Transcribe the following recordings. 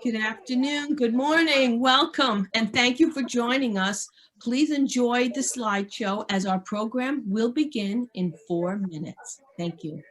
Good afternoon, good morning, welcome, and thank you for joining us. Please enjoy the slideshow as our program will begin in 4 minutes. Thank you.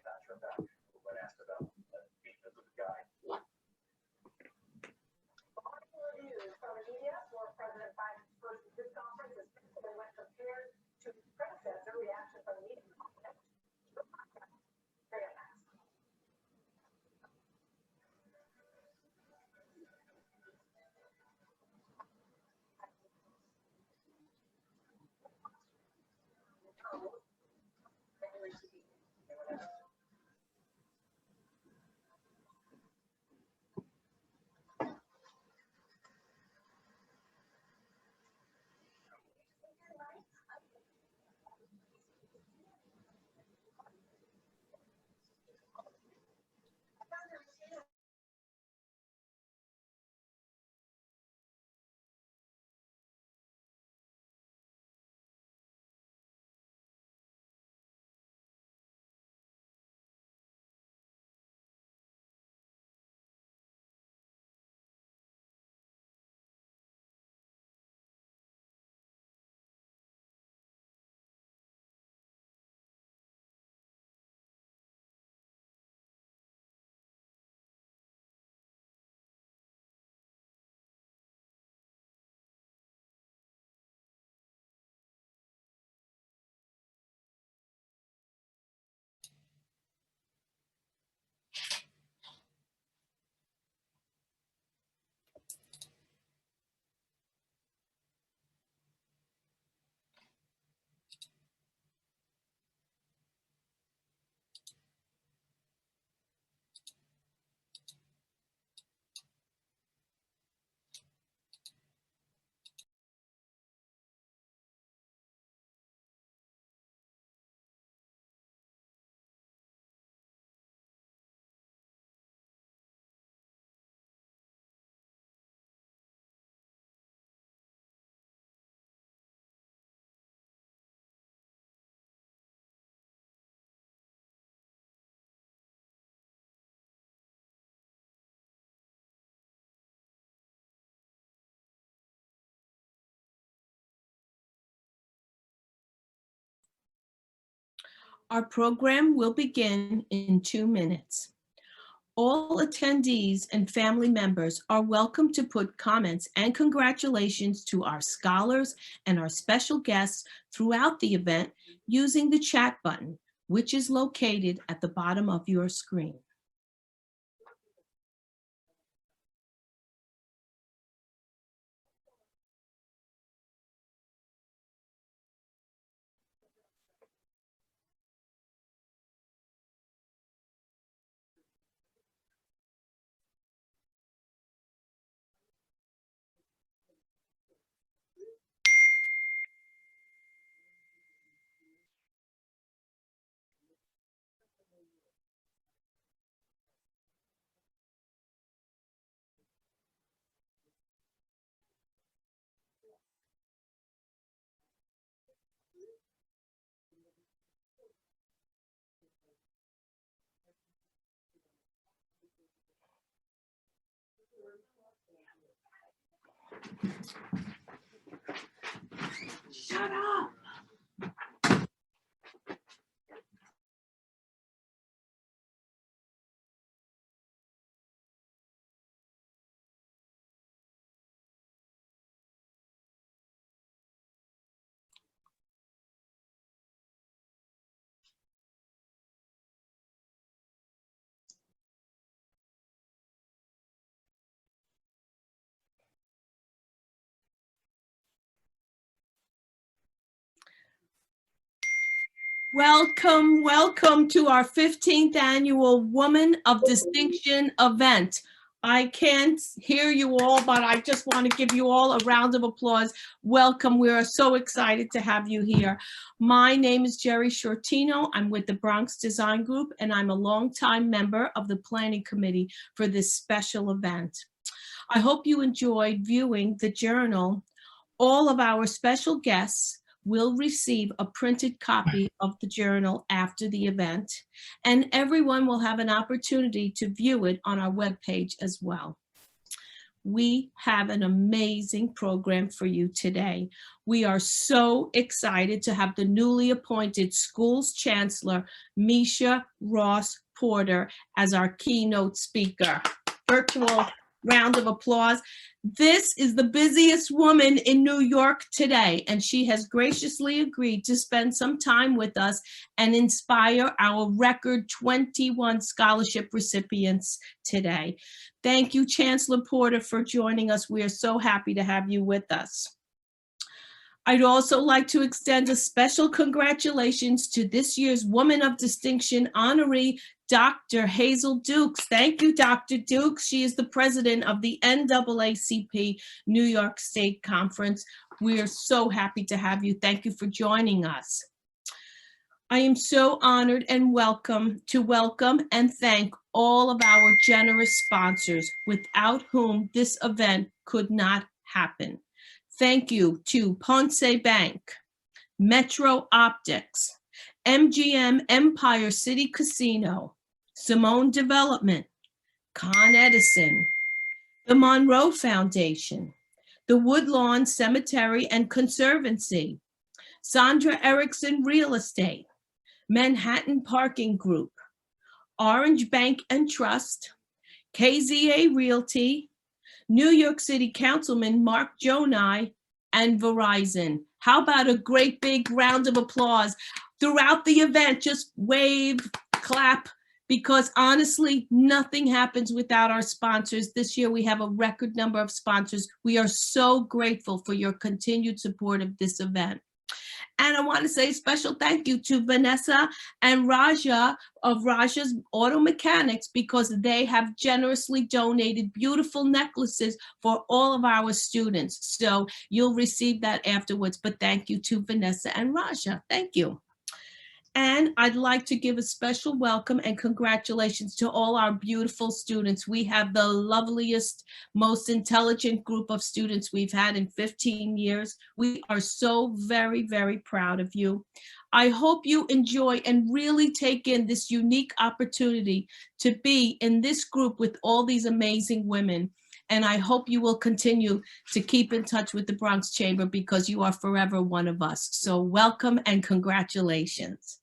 Our program will begin in 2 minutes. All attendees and family members are welcome to put comments and congratulations to our scholars and our special guests throughout the event using the chat button, which is located at the bottom of your screen. Shut up. Welcome, welcome to our 15th annual Woman of Distinction event. I can't hear you all, but I just want to give you all a round of applause. Welcome. We are so excited to have you here. My name is Jerry Sertino. I'm with the Bronx Design Group, and I'm a longtime member of the planning committee for this special event. I hope you enjoyed viewing the journal. All of our special guests will receive a printed copy of the journal after the event, and everyone will have an opportunity to view it on our webpage as well. we have an amazing program for you today. We are so excited to have the newly appointed school's chancellor, Misha Ross Porter, as our keynote speaker. Virtual round of applause. This is the busiest woman in New York today, and she has graciously agreed to spend some time with us and inspire our record 21 scholarship recipients today. Thank you, Chancellor Porter, for joining us. We are so happy to have you with us. I'd also like to extend a special congratulations to this year's Woman of Distinction honoree, Dr. Hazel Dukes. Thank you, Dr. Dukes. She is the president of the NAACP New York State Conference. We are so happy to have you. Thank you for joining us. I am so honored and welcome and thank all of our generous sponsors, without whom this event could not happen. Thank you to Ponce Bank, Metro Optics, MGM Empire City Casino, Simone Development, Con Edison, the Monroe Foundation, the Woodlawn Cemetery and Conservancy, Sandra Erickson Real Estate, Manhattan Parking Group, Orange Bank and Trust, KZA Realty, New York City Councilman Mark Jonai, and Verizon. How about a great big round of applause throughout the event? Just wave, clap, because honestly, nothing happens without our sponsors. This year, we have a record number of sponsors. We are so grateful for your continued support of this event. And I want to say a special thank you to Vanessa and Raja of Raja's Auto Mechanics, because they have generously donated beautiful necklaces for all of our students. So you'll receive that afterwards, but thank you to Vanessa and Raja. Thank you. And I'd like to give a special welcome and congratulations to all our beautiful students. We have the loveliest, most intelligent group of students we've had in 15 years. We are so very, very proud of you. I hope you enjoy and really take in this unique opportunity to be in this group with all these amazing women. And I hope you will continue to keep in touch with the Bronx Chamber, because you are forever one of us. So welcome and congratulations.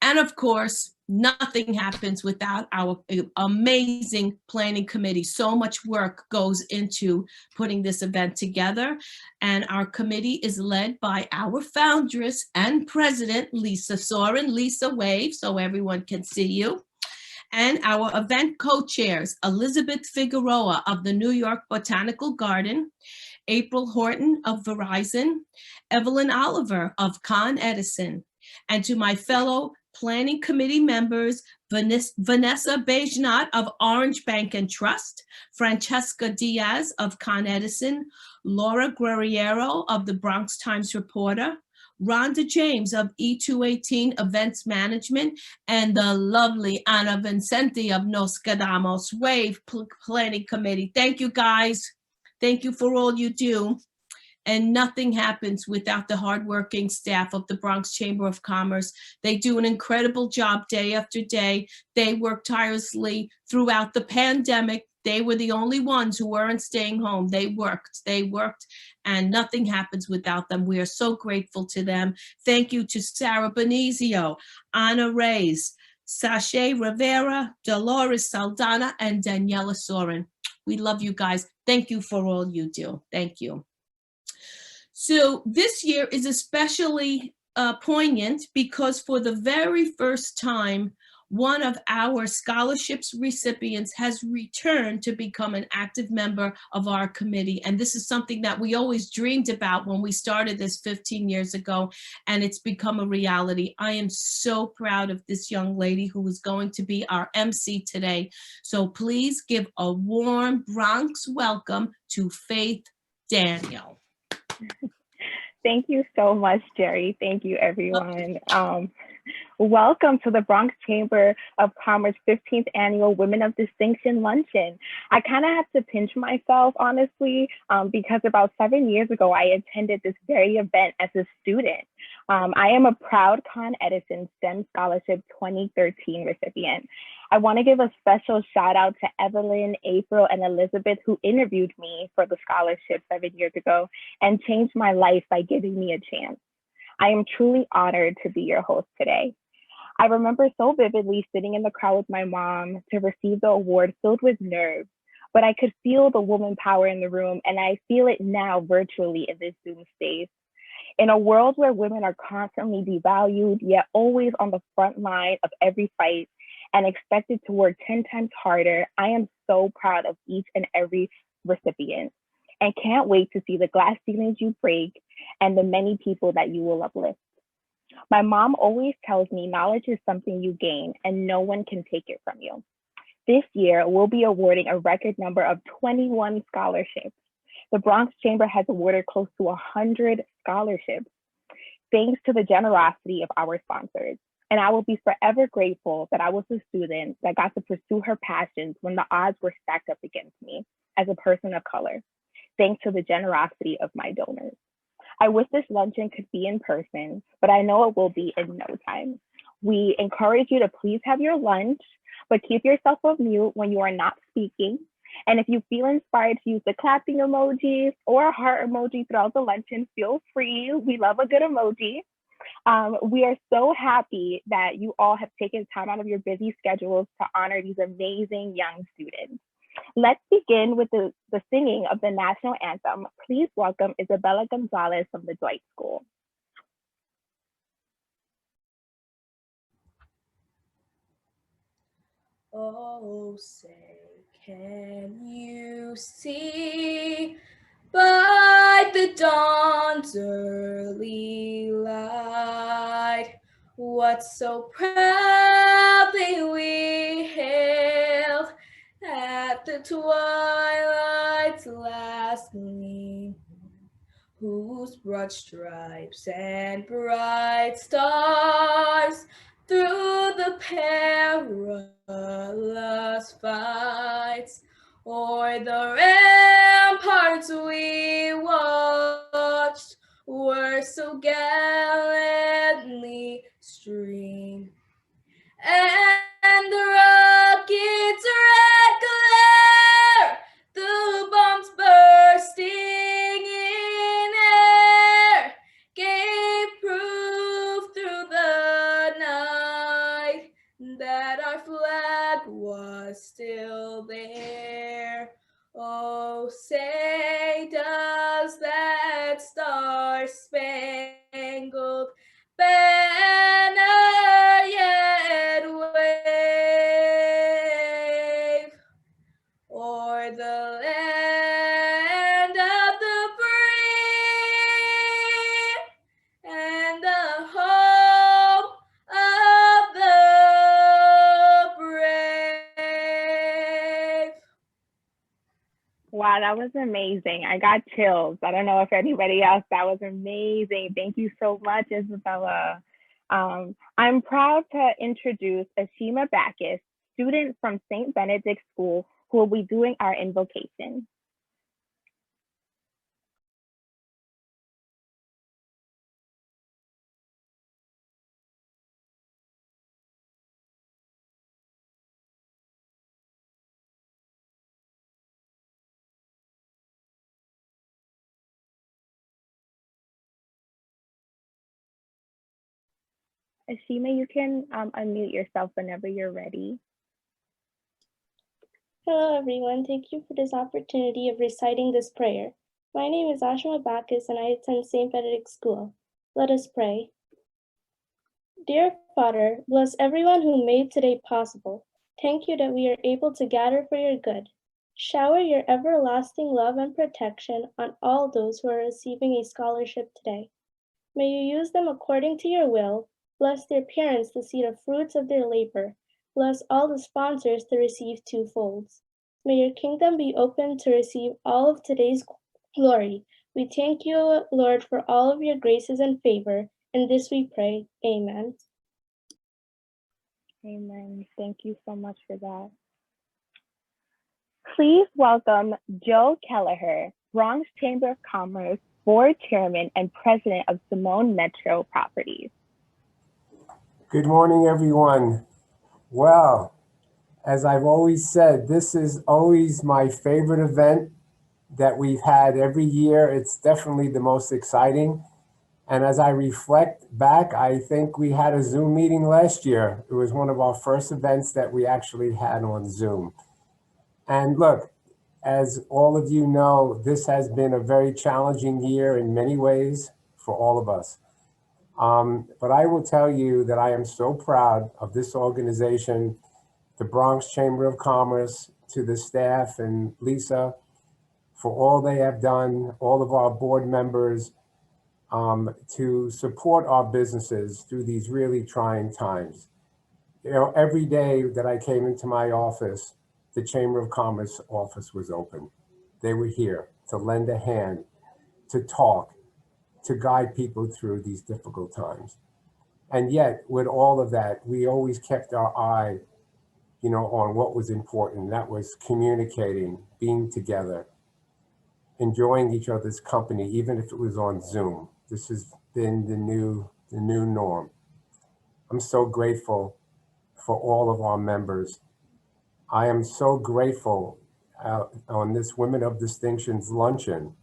And of course, nothing happens without our amazing planning committee. So much work goes into putting this event together. And our committee is led by our foundress and president, Lisa Sarin. Lisa, wave so everyone can see you. And our event co-chairs, Elizabeth Figueroa of the New York Botanical Garden, April Horton of Verizon, Evelyn Oliver of Con Edison, and to my fellow planning committee members, Vanessa Bejnat of Orange Bank and Trust, Francesca Diaz of Con Edison, Laura Guerriero of the Bronx Times Reporter, Rhonda James of E218 Events Management, and the lovely Ana Vicente of Nos Quedamos Wave Planning Committee. Thank you, guys. Thank you for all you do. And nothing happens without the hardworking staff of the Bronx Chamber of Commerce. They do an incredible job day after day. They work tirelessly throughout the pandemic. They were the only ones who weren't staying home. They worked, and nothing happens without them. We are so grateful to them. Thank you to Sarah Benizio, Anna Reyes, Sashay Rivera, Dolores Saldana, and Daniela Sorin. We love you guys. Thank you for all you do. Thank you. So this year is especially poignant because for the very first time, one of our scholarships recipients has returned to become an active member of our committee. And this is something that we always dreamed about when we started this 15 years ago, and it's become a reality. I am so proud of this young lady who is going to be our MC today. So please give a warm Bronx welcome to Faith Daniel. Thank you so much, Jerry. Thank you, everyone. Welcome to the Bronx Chamber of Commerce 15th Annual Women of Distinction Luncheon. I kind of have to pinch myself, honestly, because about 7 years ago, I attended this very event as a student. I am a proud Con Edison STEM Scholarship 2013 recipient. I want to give a special shout out to Evelyn, April, and Elizabeth who interviewed me for the scholarship 7 years ago and changed my life by giving me a chance. I am truly honored to be your host today. I remember so vividly sitting in the crowd with my mom to receive the award filled with nerves, but I could feel the woman power in the room, and I feel it now virtually in this Zoom space. In a world where women are constantly devalued, yet always on the front line of every fight and expected to work 10 times harder, I am so proud of each and every recipient and can't wait to see the glass ceilings you break and the many people that you will uplift. My mom always tells me knowledge is something you gain and no one can take it from you. This year, we'll be awarding a record number of 21 scholarships. The Bronx Chamber has awarded close to 100 scholarships, thanks to the generosity of our sponsors. And I will be forever grateful that I was a student that got to pursue her passions when the odds were stacked up against me as a person of color, thanks to the generosity of my donors. I wish this luncheon could be in person, but I know it will be in no time. We encourage you to please have your lunch, but keep yourself on mute when you are not speaking. And if you feel inspired to use the clapping emojis or a heart emoji throughout the luncheon, feel free. We love a good emoji. We are so happy that you all have taken time out of your busy schedules to honor these amazing young students. Let's begin with the singing of the national anthem. Please welcome Isabella Gonzalez from the Dwight School. Oh, say, can you see by the dawn's early light what so proudly we hailed at the twilight's last gleam, whose broad stripes and bright stars through the perilous fights o'er the ramparts we watched were so gallantly streamed, and the rocket's red glare, the bombs bursting in air, gave proof through the night that our flag was still there. Oh, say does that star-spangled banner yet wave o'er the land of the free and the home of the brave? Wow, that was amazing. I got chills. I don't know if anybody else, that was amazing. Thank you so much, Isabella. I'm proud to introduce Ashima Backus, student from St. Benedict's School, who will be doing our invocation. Ashima, you can unmute yourself whenever you're ready. Hello everyone, thank you for this opportunity of reciting this prayer. My name is Ashima Backus and I attend St. Benedict's School. Let us pray. Dear Father, bless everyone who made today possible. Thank you that we are able to gather for your good. Shower your everlasting love and protection on all those who are receiving a scholarship today. May you use them according to your will. Bless their parents to see the fruits of their labor. Bless all the sponsors to receive twofolds. May your kingdom be open to receive all of today's glory. We thank you, Lord, for all of your graces and favor. In this we pray. Amen. Amen. Thank you so much for that. Please welcome Joe Kelleher, Bronx Chamber of Commerce Board Chairman and President of Simone Metro Properties. Good morning, everyone. Wow, as I've always said, this is always my favorite event that we've had every year. It's definitely the most exciting. And as I reflect back, I think we had a Zoom meeting last year. It was one of our first events that we actually had on Zoom. And look, as all of you know, this has been a very challenging year in many ways for all of us. But I will tell you that I am so proud of this organization, the Bronx Chamber of Commerce, to the staff and Lisa, for all they have done, all of our board members, to support our businesses through these really trying times. You know, every day that I came into my office, the Chamber of Commerce office was open. They were here to lend a hand, to talk, to guide people through these difficult times. And yet, with all of that, we always kept our eye, you know, on what was important. That was communicating, being together, enjoying each other's company, even if it was on Zoom. This has been the new norm. I'm so grateful for all of our members. I am so grateful on this Women of Distinction's luncheon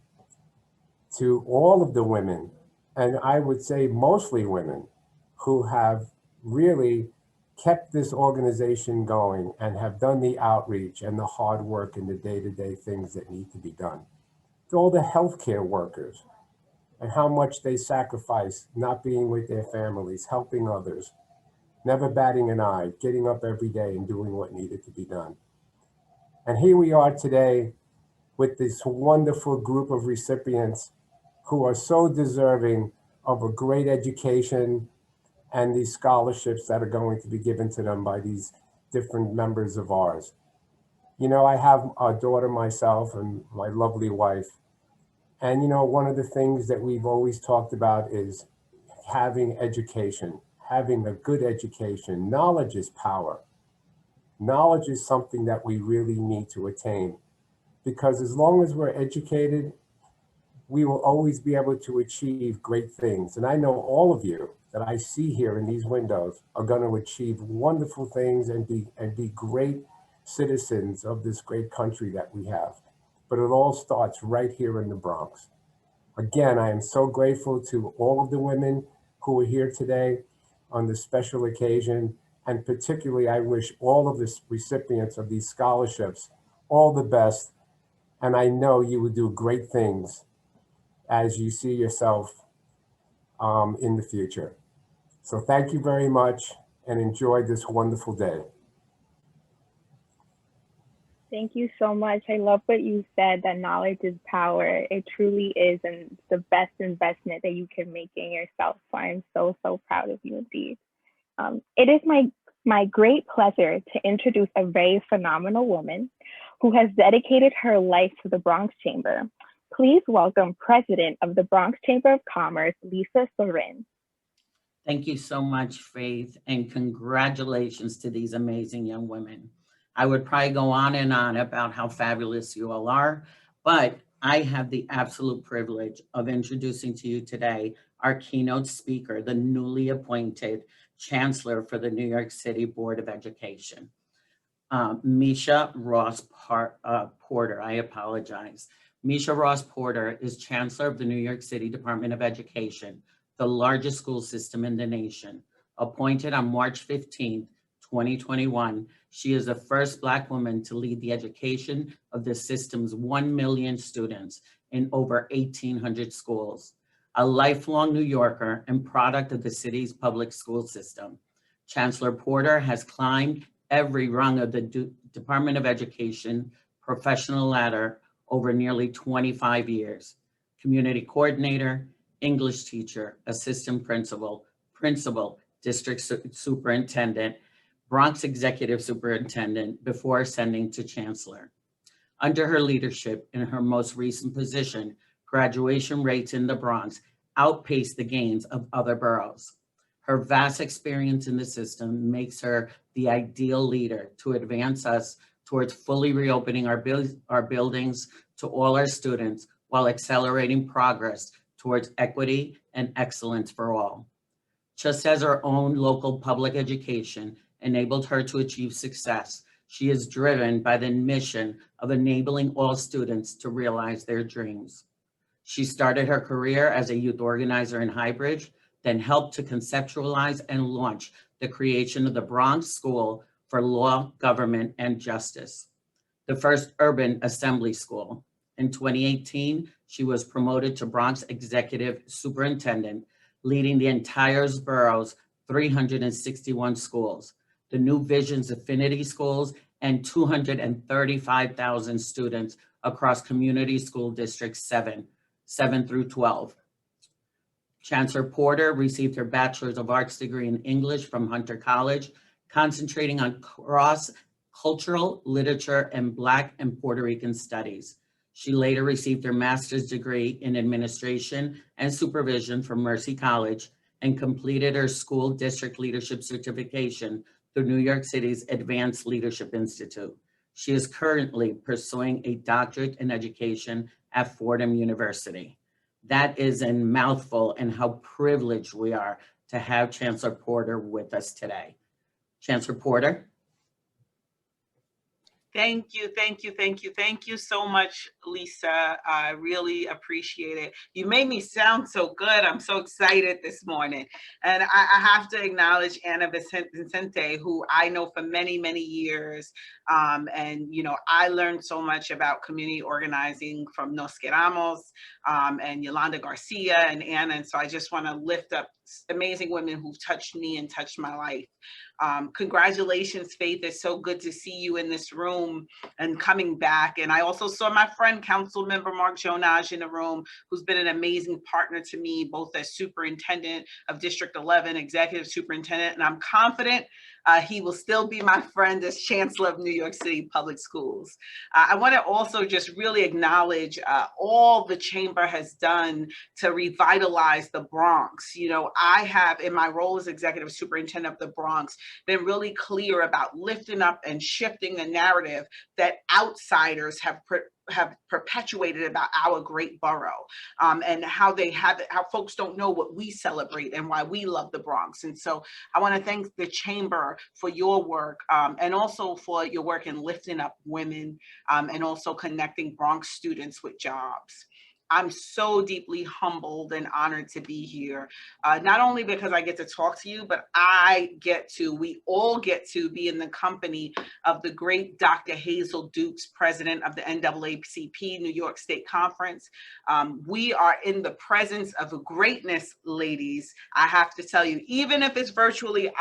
to all of the women, and I would say mostly women, who have really kept this organization going and have done the outreach and the hard work and the day-to-day things that need to be done. To all the healthcare workers and how much they sacrifice not being with their families, helping others, never batting an eye, getting up every day and doing what needed to be done. And here we are today with this wonderful group of recipients who are so deserving of a great education and these scholarships that are going to be given to them by these different members of ours. You know, I have a daughter myself and my lovely wife. And you know, one of the things that we've always talked about is having education, having a good education. Knowledge is power. Knowledge is something that we really need to attain, because as long as we're educated, we will always be able to achieve great things. And I know all of you that I see here in these windows are going to achieve wonderful things and be great citizens of this great country that we have. But it all starts right here in the Bronx. Again, I am so grateful to all of the women who are here today on this special occasion. And particularly, I wish all of the recipients of these scholarships all the best. And I know you will do great things as you see yourself in the future. So thank you very much and enjoy this wonderful day. Thank you so much. I love what you said, that knowledge is power. It truly is, and it's the best investment that you can make in yourself. So I'm so, so proud of you indeed. It is my great pleasure to introduce a very phenomenal woman who has dedicated her life to the Bronx Chamber. Please welcome President of the Bronx Chamber of Commerce, Lisa Sarin. Thank you so much, Faith, and congratulations to these amazing young women. I would probably go on and on about how fabulous you all are, but I have the absolute privilege of introducing to you today our keynote speaker, the newly appointed Chancellor for the New York City Board of Education, Misha Ross Porter. I apologize. Misha Ross Porter is Chancellor of the New York City Department of Education, the largest school system in the nation. Appointed on March 15th, 2021, she is the first Black woman to lead the education of the system's 1 million students in over 1,800 schools. A lifelong New Yorker and product of the city's public school system, Chancellor Porter has climbed every rung of the Department of Education professional ladder over nearly 25 years. Community coordinator, English teacher, assistant principal, district superintendent, Bronx executive superintendent before ascending to chancellor. Under her leadership in her most recent position, graduation rates in the Bronx outpaced the gains of other boroughs. Her vast experience in the system makes her the ideal leader to advance us towards fully reopening our buildings to all our students while accelerating progress towards equity and excellence for all. Just as her own local public education enabled her to achieve success, She is driven by the mission of enabling all students to realize their dreams. She started her career as a youth organizer in Highbridge, then helped to conceptualize and launch the creation of the Bronx School for Law, Government, and Justice, the first urban assembly school. In 2018, she was promoted to Bronx Executive Superintendent, leading the entire borough's 361 schools, the New Visions Affinity Schools, and 235,000 students across Community School District 7 through 12. Chancellor Porter received her Bachelor's of Arts degree in English from Hunter College, concentrating on cross-cultural literature and Black and Puerto Rican studies. She later received her master's degree in administration and supervision from Mercy College and completed her school district leadership certification through New York City's Advanced Leadership Institute. She is currently pursuing a doctorate in education at Fordham University. That is a mouthful, and how privileged we are to have Chancellor Porter with us today. Chancellor Porter. Thank you, thank you, thank you. Thank you so much, Lisa. I really appreciate it. You made me sound so good. I'm so excited this morning. And I have to acknowledge Ana Vicente, who I know for many, many years. And, you know, I learned so much about community organizing from Nos Queramos and Yolanda Garcia and Anna. And so I just want to lift up amazing women who've touched me and touched my life. Congratulations, Faith. It's so good to see you in this room and coming back. And I also saw my friend, Council Member Mark Jonage, in the room, who's been an amazing partner to me, both as Superintendent of District 11, Executive Superintendent, and I'm confident he will still be my friend as Chancellor of New York City Public Schools. I want to also just really acknowledge all the Chamber has done to revitalize the Bronx. You know, I have, in my role as Executive Superintendent of the Bronx, been really clear about lifting up and shifting the narrative that outsiders have perpetuated about our great borough, and how folks don't know what we celebrate and why we love the Bronx. And so I want to thank the Chamber for your work, and also for your work in lifting up women, and also connecting Bronx students with jobs. I'm so deeply humbled and honored to be here, not only because I get to talk to you, but we all get to be in the company of the great Dr. Hazel Dukes, president of the NAACP New York State Conference. We are in the presence of greatness, ladies. I have to tell you, even if it's virtually,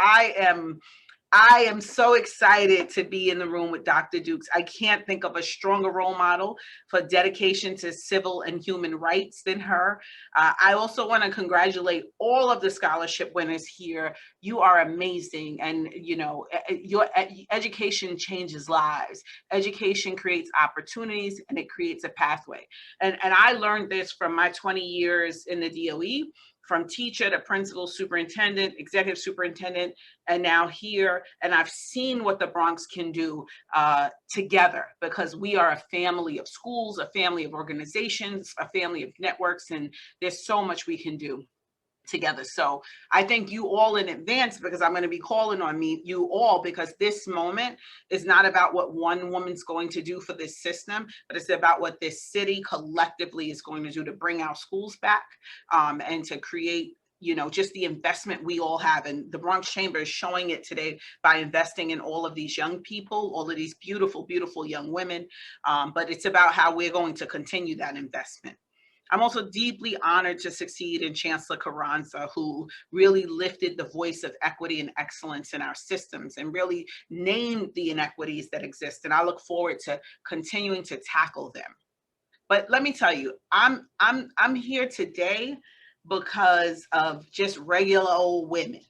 I am so excited to be in the room with Dr. Dukes. I can't think of a stronger role model for dedication to civil and human rights than her. I also want to congratulate all of the scholarship winners here. You are amazing. And, you know, your education changes lives. Education creates opportunities and it creates a pathway. And I learned this from my 20 years in the DOE. From teacher to principal, superintendent, executive superintendent, and now here. And I've seen what the Bronx can do together, because we are a family of schools, a family of organizations, a family of networks, and there's so much we can do together. So I thank you all in advance, because I'm going to be calling on you all, because this moment is not about what one woman's going to do for this system, but it's about what this city collectively is going to do to bring our schools back, and to create, you know, just the investment we all have. And the Bronx Chamber is showing it today by investing in all of these young people, all of these beautiful, beautiful young women. But it's about how we're going to continue that investment. I'm also deeply honored to succeed in Chancellor Carranza, who really lifted the voice of equity and excellence in our systems and really named the inequities that exist. And I look forward to continuing to tackle them. But let me tell you, I'm here today because of just regular old women.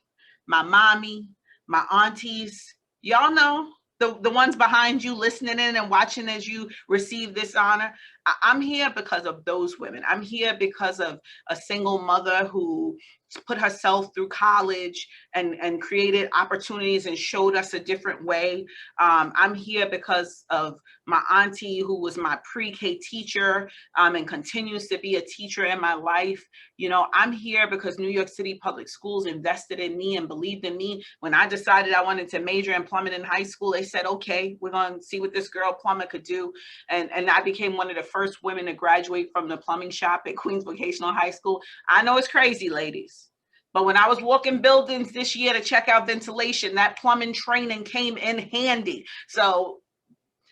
My mommy, my aunties, y'all know, the ones behind you listening in and watching as you receive this honor. I'm here because of those women. I'm here because of a single mother who put herself through college, and created opportunities and showed us a different way. I'm here because of my auntie, who was my pre-K teacher and continues to be a teacher in my life. You know, I'm here because New York City Public Schools invested in me and believed in me. When I decided I wanted to major in plumbing in high school, they said, okay, we're going to see what this girl plumber could do. And I became one of the first women to graduate from the plumbing shop at Queens Vocational High School. I know it's crazy, ladies. But when I was walking buildings this year to check out ventilation, that plumbing training came in handy. So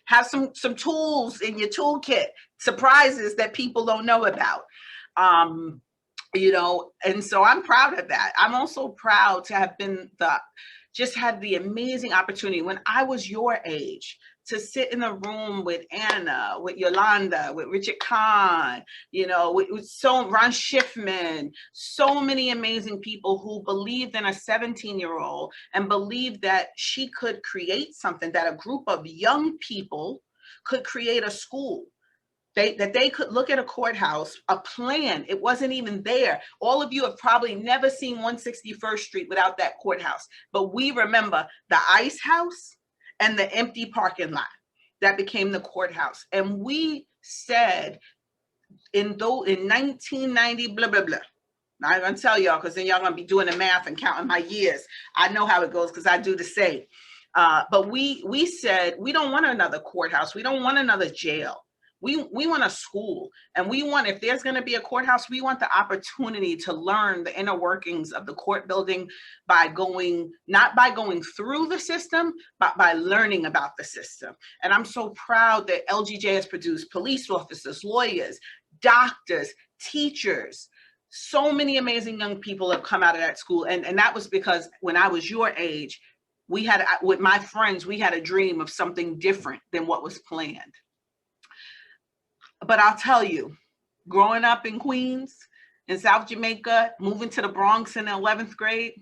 have some tools in your toolkit, surprises that people don't know about. You know, and so I'm proud of that. I'm also proud to have been just had the amazing opportunity when I was your age to sit in a room with Anna, with Yolanda, with Richard Kahn, you know, with Ron Schiffman, so many amazing people who believed in a 17-year-old and believed that she could create something, that a group of young people could create a school. That they could look at a courthouse, a plan, it wasn't even there. All of you have probably never seen 161st Street without that courthouse, but we remember the ice house and the empty parking lot that became the courthouse. And we said in 1990, blah, blah, blah. Now I'm gonna tell y'all, because then y'all gonna be doing the math and counting my years. I know how it goes because I do the same. But we said, we don't want another courthouse. We don't want another jail. We want a school, and we want, if there's going to be a courthouse, we want the opportunity to learn the inner workings of the court building by not by going through the system, but by learning about the system. And I'm so proud that LGJ has produced police officers, lawyers, doctors, teachers. So many amazing young people have come out of that school. And that was because when I was your age, with my friends, we had a dream of something different than what was planned. But I'll tell you, growing up in Queens, in South Jamaica, moving to the Bronx in the 11th grade,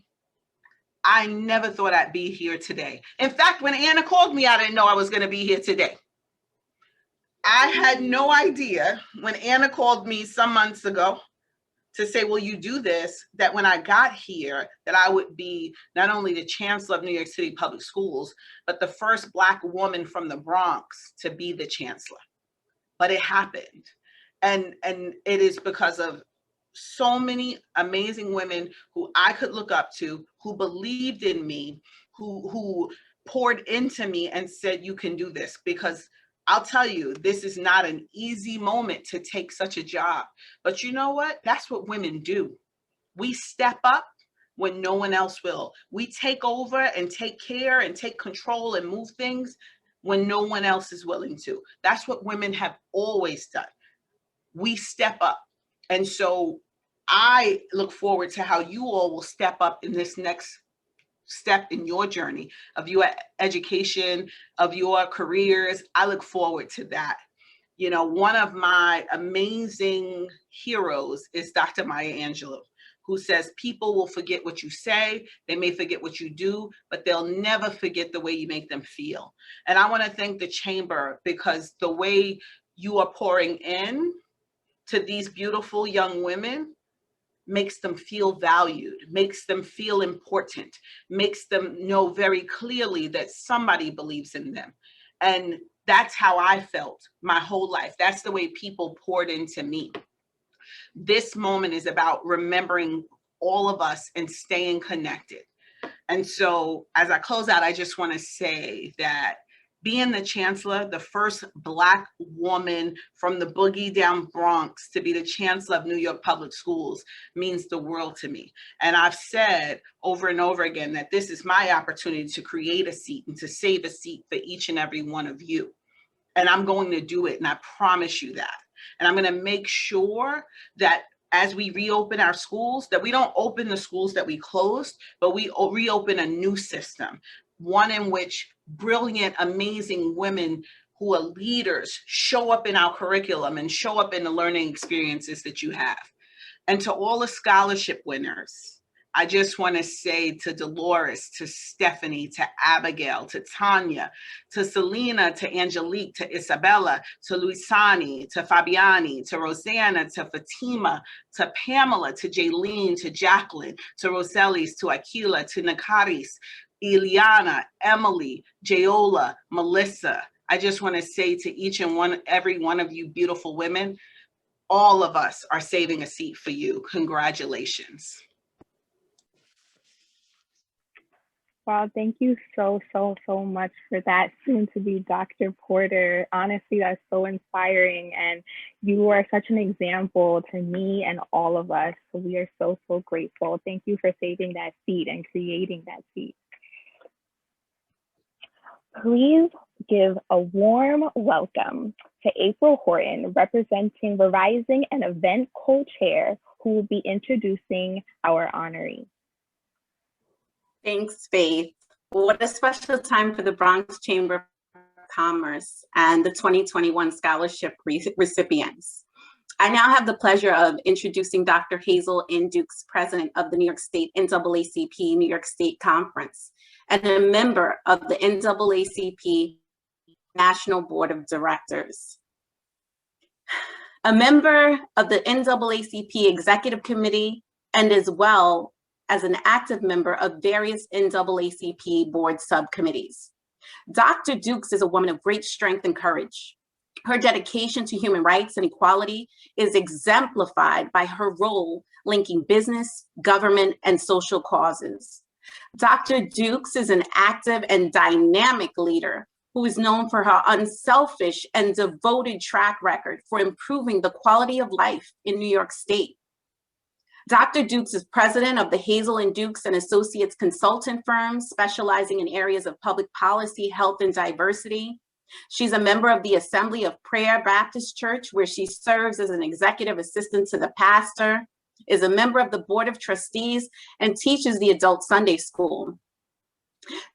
I never thought I'd be here today. In fact, when Anna called me, I didn't know I was going to be here today. I had no idea when Anna called me some months ago to say, will you do this, that when I got here, that I would be not only the Chancellor of New York City Public Schools, but the first Black woman from the Bronx to be the Chancellor. But it happened. And it is because of so many amazing women who I could look up to, who believed in me, who poured into me and said, you can do this. Because I'll tell you, this is not an easy moment to take such a job. But you know what? That's what women do. We step up when no one else will. We take over and take care and take control and move things when no one else is willing to. That's what women have always done. We step up. And so I look forward to how you all will step up in this next step in your journey of your education, of your careers. I look forward to that. You know, one of my amazing heroes is Dr. Maya Angelou, who says people will forget what you say, they may forget what you do, but they'll never forget the way you make them feel. And I want to thank the Chamber, because the way you are pouring in to these beautiful young women makes them feel valued, makes them feel important, makes them know very clearly that somebody believes in them. And that's how I felt my whole life. That's the way people poured into me. This moment is about remembering all of us and staying connected. And so as I close out, I just want to say that being the Chancellor, the first Black woman from the boogie down Bronx to be the Chancellor of New York Public Schools, means the world to me. And I've said over and over again that this is my opportunity to create a seat and to save a seat for each and every one of you. And I'm going to do it, and I promise you that. And I'm going to make sure that as we reopen our schools, that we don't open the schools that we closed, but we reopen a new system, one in which brilliant, amazing women who are leaders show up in our curriculum and show up in the learning experiences that you have. And to all the scholarship winners, I just want to say to Dolores, to Stephanie, to Abigail, to Tanya, to Selena, to Angelique, to Isabella, to Luisani, to Fabiani, to Rosanna, to Fatima, to Pamela, to Jaylene, to Jacqueline, to Rosellis, to Akilah, to Nikauri, Ileana, Emily, Jayola, Melissa. I just want to say to each and every one of you beautiful women, all of us are saving a seat for you. Congratulations. Wow, thank you so much for that, soon to be Dr. Porter. Honestly, that's so inspiring, and you are such an example to me and all of us. So we are so grateful. Thank you for saving that seat and creating that seat. Please give a warm welcome to April Horton, representing Verizon and event co-chair, who will be introducing our honoree. Thanks, Faith. What a special time for the Bronx Chamber of Commerce and the 2021 scholarship recipients. I now have the pleasure of introducing Dr. Hazel Dukes, president of the New York State NAACP New York State Conference, and a member of the NAACP National Board of Directors. A member of the NAACP Executive Committee, and as well as an active member of various NAACP board subcommittees. Dr. Dukes is a woman of great strength and courage. Her dedication to human rights and equality is exemplified by her role linking business, government, and social causes. Dr. Dukes is an active and dynamic leader who is known for her unselfish and devoted track record for improving the quality of life in New York State. Dr. Dukes is president of the Hazel Dukes and Associates consultant firm, specializing in areas of public policy, health, and diversity. She's a member of the Assembly of Prayer Baptist Church, where she serves as an executive assistant to the pastor, is a member of the Board of Trustees, and teaches the adult Sunday school.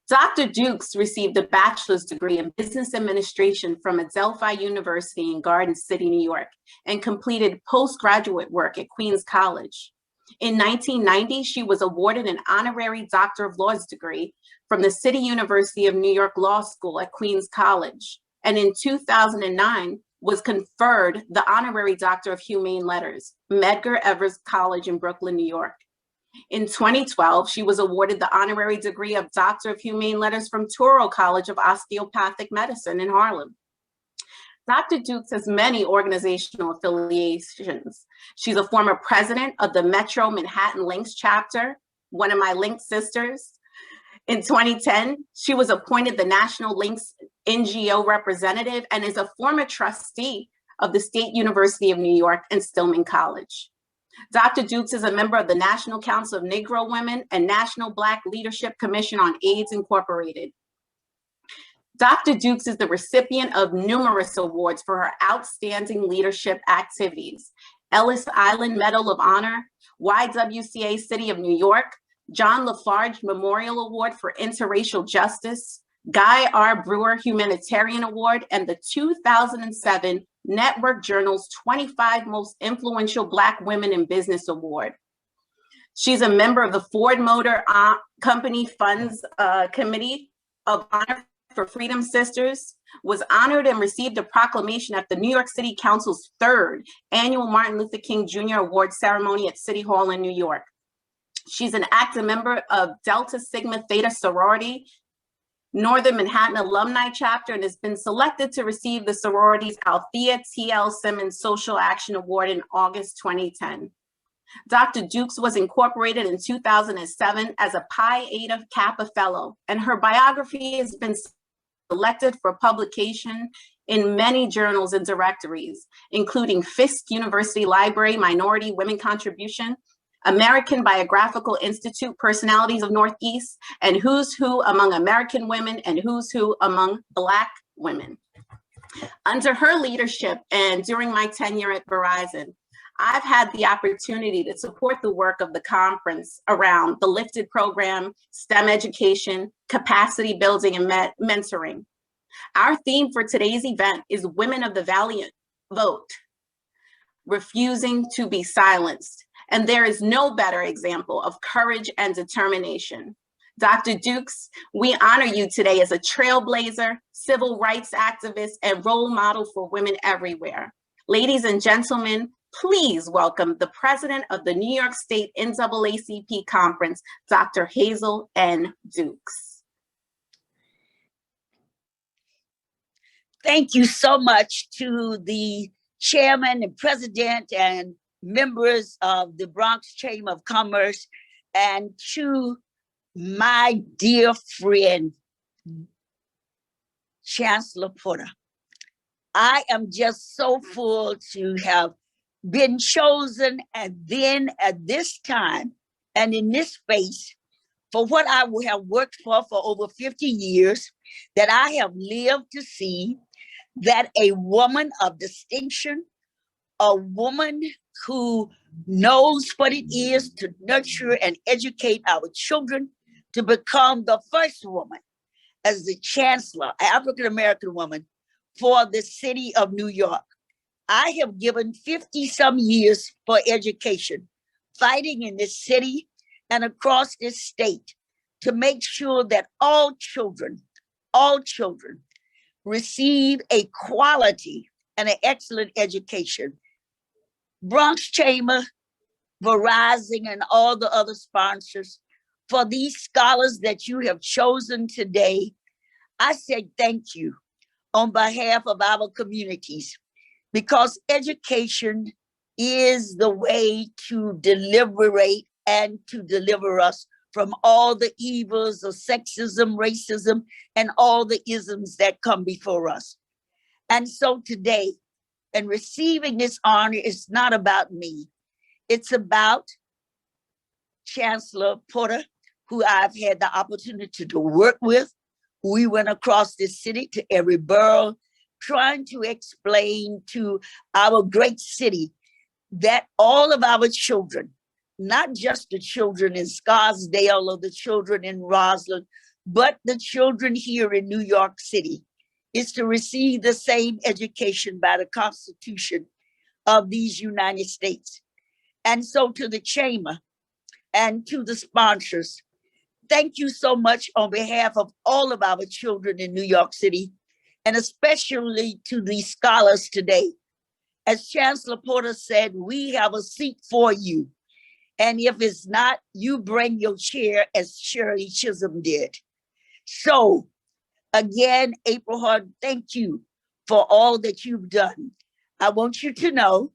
Dr. Dukes received a bachelor's degree in business administration from Adelphi University in Garden City, New York, and completed postgraduate work at Queens College. In 1990, she was awarded an honorary Doctor of Laws degree from the City University of New York Law School at Queens College, and in 2009 was conferred the honorary Doctor of Humane Letters, Medgar Evers College in Brooklyn, New York. In 2012, she was awarded the honorary degree of Doctor of Humane Letters from Touro College of Osteopathic Medicine in Harlem. Dr. Dukes has many organizational affiliations. She's a former president of the Metro Manhattan Links chapter, one of my Links sisters. In 2010, she was appointed the National Links NGO representative and is a former trustee of the State University of New York and Stillman College. Dr. Dukes is a member of the National Council of Negro Women and National Black Leadership Commission on AIDS Incorporated. Dr. Dukes is the recipient of numerous awards for her outstanding leadership activities: Ellis Island Medal of Honor, YWCA City of New York, John Lafarge Memorial Award for Interracial Justice, Guy R. Brewer Humanitarian Award, and the 2007 Network Journal's 25 Most Influential Black Women in Business Award. She's a member of the Ford Motor Company Funds Committee of Honor for Freedom Sisters, was honored and received a proclamation at the New York City Council's 3rd annual Martin Luther King Jr. Award ceremony at City Hall in New York. She's an active member of Delta Sigma Theta sorority, Northern Manhattan Alumni Chapter, and has been selected to receive the sorority's Althea T.L. Simmons Social Action Award in August 2010. Dr. Dukes was incorporated in 2007 as a Pi Eta Kappa Fellow, and her biography has been selected for publication in many journals and directories, including Fisk University Library Minority Women Contribution, American Biographical Institute Personalities of Northeast, and Who's Who Among American Women and Who's Who Among Black Women. Under her leadership and during my tenure at Verizon, I've had the opportunity to support the work of the conference around the Lifted program, STEM education, capacity building, and mentoring. Our theme for today's event is Women of the Valiant Vote, Refusing to be Silenced. and there is no better example of courage and determination. Dr. Dukes, we honor you today as a trailblazer, civil rights activist, and role model for women everywhere. Ladies and gentlemen, please welcome the president of the New York State NAACP Conference, Dr. Hazel N. Dukes. Thank you so much to the chairman and president and members of the Bronx Chamber of Commerce, and to my dear friend, Chancellor Porter. I am just so full to have been chosen, and then at this time and in this space for what I have worked for over 50 years, that I have lived to see that a woman of distinction, a woman who knows what it is to nurture and educate our children, to become the first woman as the chancellor, African-American woman, for the city of New York. I have given 50-some years for education, fighting in this city and across this state to make sure that all children receive a quality and an excellent education. Bronx Chamber, Verizon, and all the other sponsors, for these scholars that you have chosen today, I say thank you on behalf of our communities, because education is the way to deliberate and to deliver us from all the evils of sexism, racism, and all the isms that come before us. And so today, and receiving this honor is not about me. It's about Chancellor Porter, who I've had the opportunity to work with. We went across this city to every borough, trying to explain to our great city that all of our children, not just the children in Scarsdale or the children in Roslyn, but the children here in New York City, is to receive the same education by the Constitution of these United States. And so to the Chamber and to the sponsors, thank you so much on behalf of all of our children in New York City, and especially to the scholars today. As Chancellor Porter said, we have a seat for you. And if it's not, you bring your chair, as Shirley Chisholm did. So again, April Hart, thank you for all that you've done. I want you to know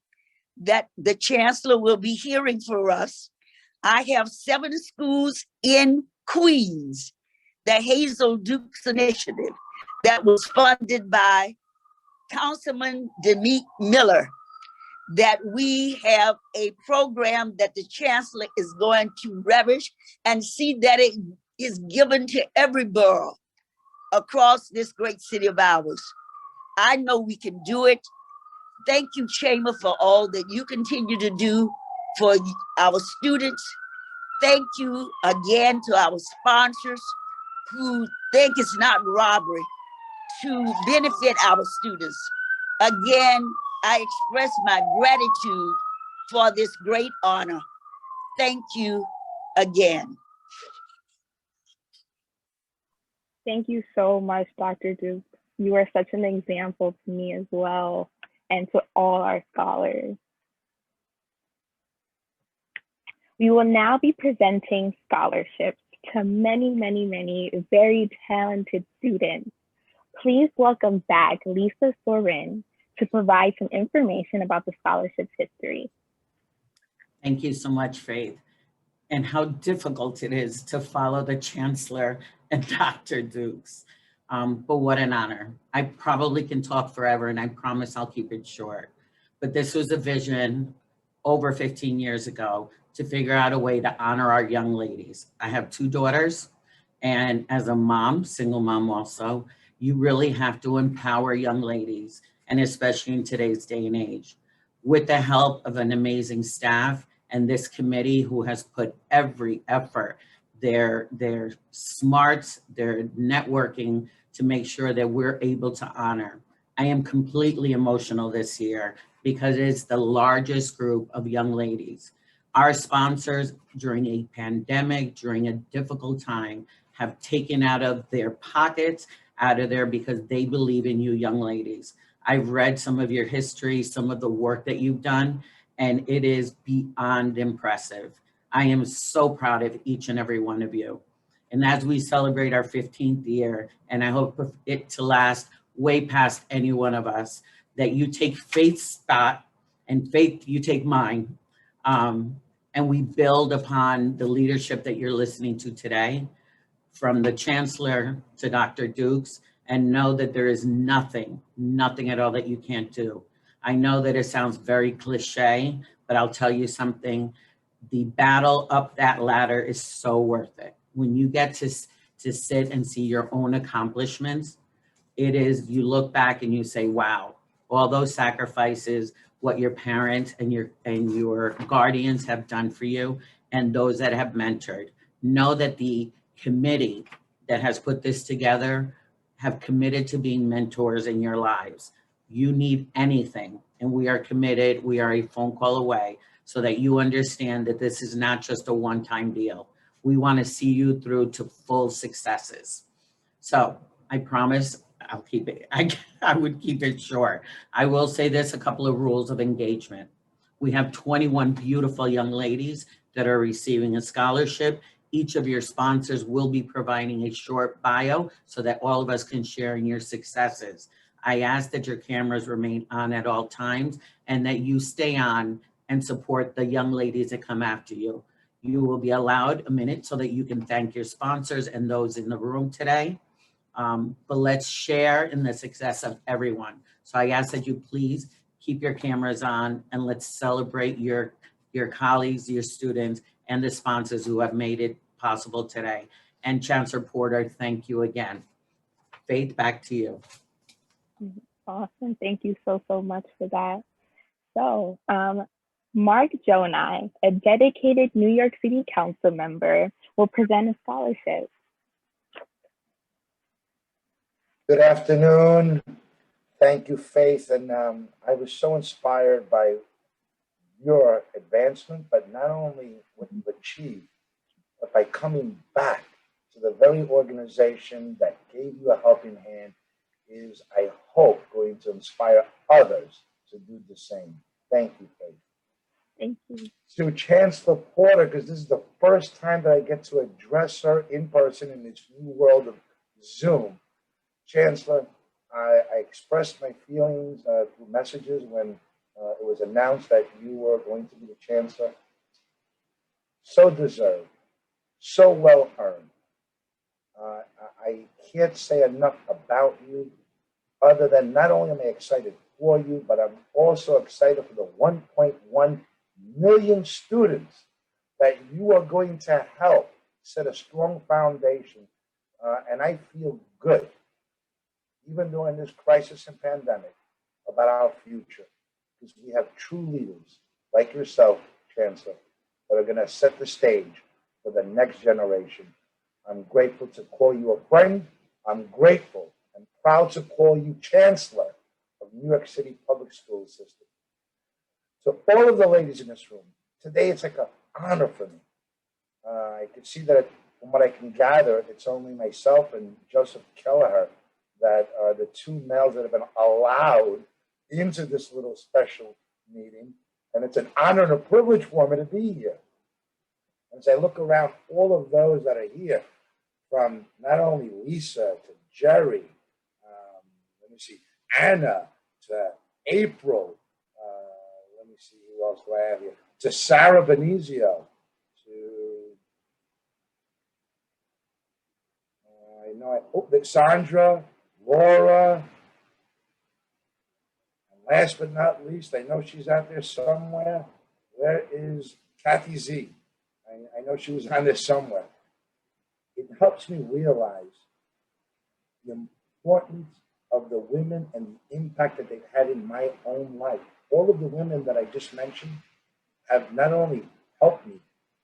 that the Chancellor will be hearing for us. I have 7 schools in Queens, the Hazel Dukes initiative that was funded by Councilman Demick Miller, that we have a program that the Chancellor is going to relish and see that it is given to every borough across this great city of ours. I know we can do it. Thank you, Chamber, for all that you continue to do for our students. Thank you again to our sponsors who think it's not robbery to benefit our students. Again, I express my gratitude for this great honor. Thank you again. Thank you so much, Dr. Dukes. You are such an example to me as well, and to all our scholars. We will now be presenting scholarships to many, many, many very talented students. Please welcome back Lisa Sarin to provide some information about the scholarship's history. Thank you so much, Faith. And how difficult it is to follow the Chancellor and Dr. Dukes. But what an honor. I probably can talk forever, and I promise I'll keep it short. But this was a vision over 15 years ago to figure out a way to honor our young ladies. I have 2 daughters, and as a mom, single mom also, you really have to empower young ladies, and especially in today's day and age. With the help of an amazing staff and this committee who has put every effort, their smarts, their networking, to make sure that we're able to honor. I am completely emotional this year because it's the largest group of young ladies. Our sponsors during a pandemic, during a difficult time, have taken out of their pockets, out of there because they believe in you young ladies. I've read some of your history, some of the work that you've done, and it is beyond impressive. I am so proud of each and every one of you. And as we celebrate our 15th year, and I hope it to last way past any one of us, that you take Faith's spot, and Faith, you take mine, and we build upon the leadership that you're listening to today, from the Chancellor to Dr. Dukes, and know that there is nothing at all that you can't do. I know that it sounds very cliche, but I'll tell you something. The battle up that ladder is so worth it. When you get to sit and see your own accomplishments, it is, you look back and you say, wow, all those sacrifices, what your parents and your guardians have done for you, and those that have mentored. Know that the committee that has put this together have committed to being mentors in your lives. You need anything, and we are committed. We are a phone call away, so that you understand that this is not just a one-time deal. We want to see you through to full successes. So I promise I'll keep it, I would keep it short. I will say this, a couple of rules of engagement. We have 21 beautiful young ladies that are receiving a scholarship. Each of your sponsors will be providing a short bio so that all of us can share in your successes. I ask that your cameras remain on at all times and that you stay on and support the young ladies that come after you. You will be allowed a minute so that you can thank your sponsors and those in the room today. But let's share in the success of everyone. So I ask that you please keep your cameras on and let's celebrate your colleagues, your students, and the sponsors who have made it possible today. And Chancellor Porter, thank you again. Faith, back to you. Awesome. Thank you so much for that. So, Mark Jonai, a dedicated New York City Council member, will present a scholarship. Good afternoon. Thank you, Faith. And I was so inspired by your advancement, but not only what you've achieved, but by coming back to the very organization that gave you a helping hand is, I hope, going to inspire others to do the same. Thank you, Faith. Thank you. To Chancellor Porter, because this is the first time that I get to address her in person in this new world of Zoom. Chancellor, I expressed my feelings through messages when it was announced that you were going to be the Chancellor. So deserved, so well earned. I can't say enough about you, other than not only am I excited for you, but I'm also excited for the 1.1 million students that you are going to help set a strong foundation. And I feel good, even during this crisis and pandemic, about our future, because we have true leaders like yourself, Chancellor, that are going to set the stage for the next generation. I'm grateful to call you a friend. I'm grateful and proud to call you Chancellor of New York City Public School System. To all of the ladies in this room, today it's like an honor for me. I can see that from what I can gather, it's only myself and Joseph Kelleher that are the two males that have been allowed into this little special meeting. And it's an honor and a privilege for me to be here. As I look around all of those that are here, from not only Lisa to Jerry, let me see, Anna to April, let me see who else do I have here, to Sarah Benizio, to Sandra, Laura, and last but not least, I know she's out there somewhere. Where is Kathy Z? I know she was on there somewhere. It helps me realize the importance of the women and the impact that they've had in my own life. All of the women that I just mentioned have not only helped me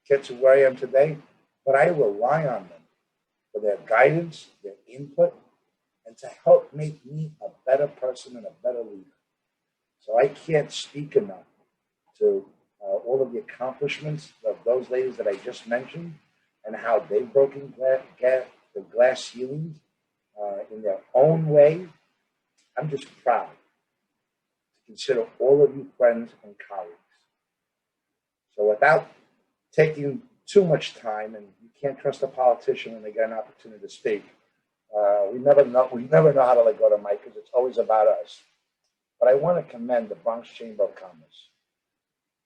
get to where I am today, but I rely on them for their guidance, their input, and to help make me a better person and a better leader. So I can't speak enough to all of the accomplishments of those ladies that I just mentioned and how they've broken the glass ceilings in their own way. I'm just proud to consider all of you friends and colleagues. So without taking too much time, and you can't trust a politician when they get an opportunity to speak, we never know how to let go of the mic because it's always about us. But I want to commend the Bronx Chamber of Commerce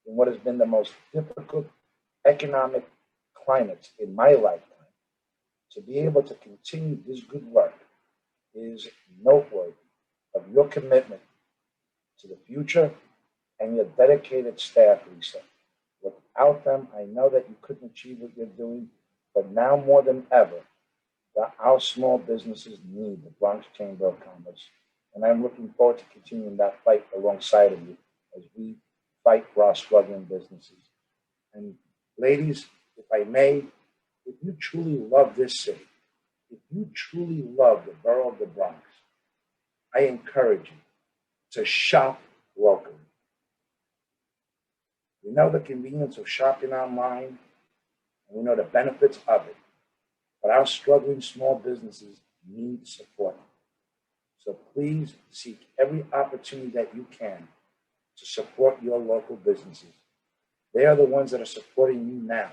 in what has been the most difficult economic climate in my lifetime. To be able to continue this good work is noteworthy of your commitment to the future and your dedicated staff, Lisa. Without them, I know that you couldn't achieve what you're doing, but now more than ever, our small businesses need the Bronx Chamber of Commerce. And I'm looking forward to continuing that fight alongside of you as we fight for our struggling businesses. And ladies, if I may, if you truly love this city, if you truly love the borough of the Bronx, I encourage you to shop locally. We know the convenience of shopping online, and we know the benefits of it, but our struggling small businesses need support. So please seek every opportunity that you can to support your local businesses. They are the ones that are supporting you now.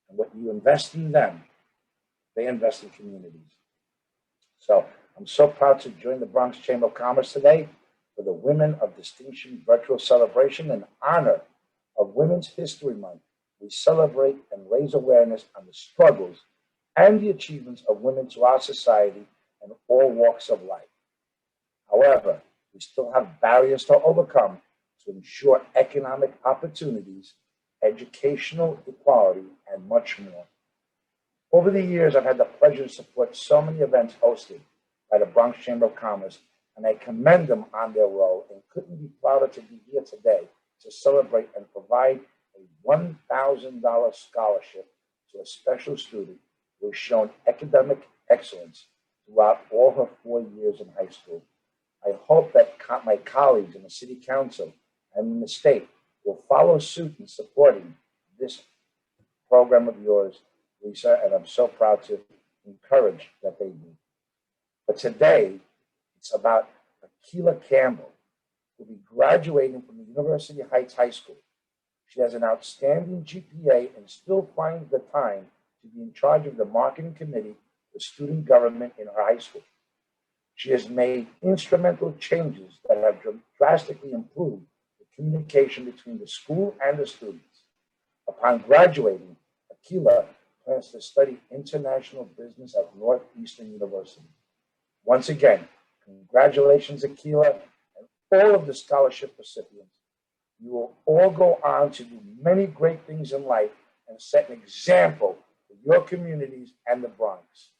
And what you invest in them, they invest in communities. So I'm so proud to join the Bronx Chamber of Commerce today for the Women of Distinction virtual celebration in honor of Women's History Month. We celebrate and raise awareness on the struggles and the achievements of women to our society and all walks of life. However, we still have barriers to overcome to ensure economic opportunities, educational equality, and much more. Over the years, I've had the pleasure to support so many events hosted by the Bronx Chamber of Commerce, and I commend them on their role and couldn't be prouder to be here today to celebrate and provide a $1,000 scholarship to a special student who has shown academic excellence throughout all her 4 years in high school. I hope that my colleagues in the City Council and in the state will follow suit in supporting this program of yours, Lisa, and I'm so proud to encourage that they do. But today, it's about Akilah Campbell, who will be graduating from the University Heights High School. She has an outstanding GPA and still finds the time to be in charge of the marketing committee for student government in her high school. She has made instrumental changes that have drastically improved the communication between the school and the students. Upon graduating, Akilah plans to study international business at Northeastern University. Once again, congratulations, Akilah, and all of the scholarship recipients. You will all go on to do many great things in life and set an example for your communities and the Bronx.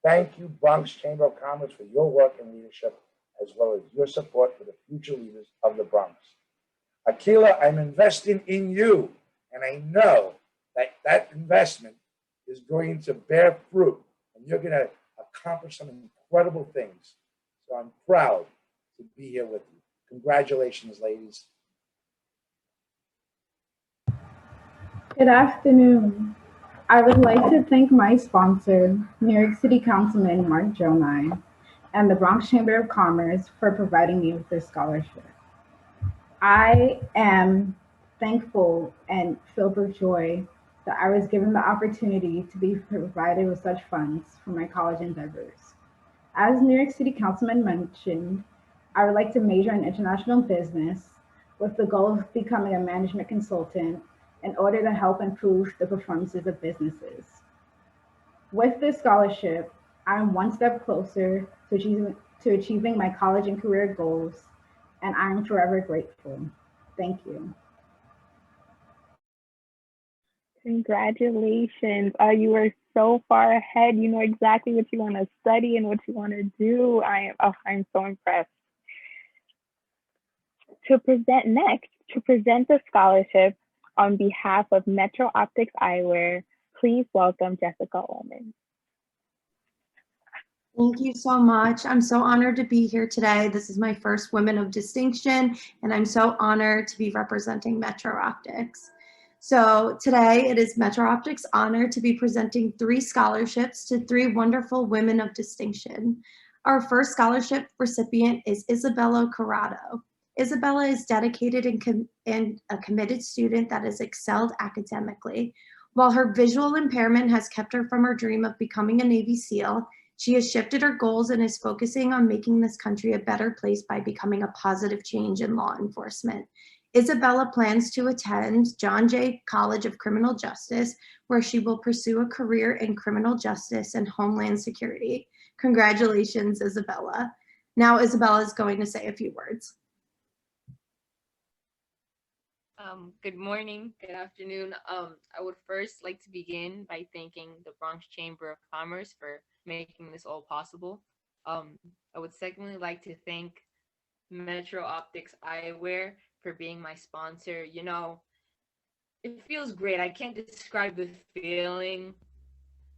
Thank you, Bronx Chamber of Commerce, for your work and leadership, as well as your support for the future leaders of the Bronx. Akilah, I'm investing in you, and I know that that investment is going to bear fruit, and you're going to accomplish some incredible things. So I'm proud to be here with you. Congratulations, ladies. Good afternoon. I would like to thank my sponsor, New York City Councilman Mark Jonai, and the Bronx Chamber of Commerce for providing me with this scholarship. I am thankful and filled with joy that I was given the opportunity to be provided with such funds for my college endeavors. As New York City Councilman mentioned, I would like to major in international business with the goal of becoming a management consultant in order to help improve the performances of businesses. With this scholarship, I'm one step closer to achieving my college and career goals, and I'm forever grateful. Thank you. Congratulations. You are so far ahead. You know exactly what you want to study and what you want to do. I'm so impressed. To present the scholarship on behalf of Metro Optics Eyewear, please welcome Jessica Allman. Thank you so much. I'm so honored to be here today. This is my first Women of Distinction, and I'm so honored to be representing Metro Optics. So today it is Metro Optics' honor to be presenting 3 scholarships to 3 wonderful women of distinction. Our first scholarship recipient is Isabella Corrado. Isabella is dedicated and a committed student that has excelled academically. While her visual impairment has kept her from her dream of becoming a Navy SEAL, she has shifted her goals and is focusing on making this country a better place by becoming a positive change in law enforcement. Isabella plans to attend John Jay College of Criminal Justice, where she will pursue a career in criminal justice and homeland security. Congratulations, Isabella. Now Isabella is going to say a few words. Good morning, good afternoon. I would first like to begin by thanking the Bronx Chamber of Commerce for making this all possible. I would secondly like to thank Metro Optics Eyewear for being my sponsor. You know, it feels great. I can't describe the feeling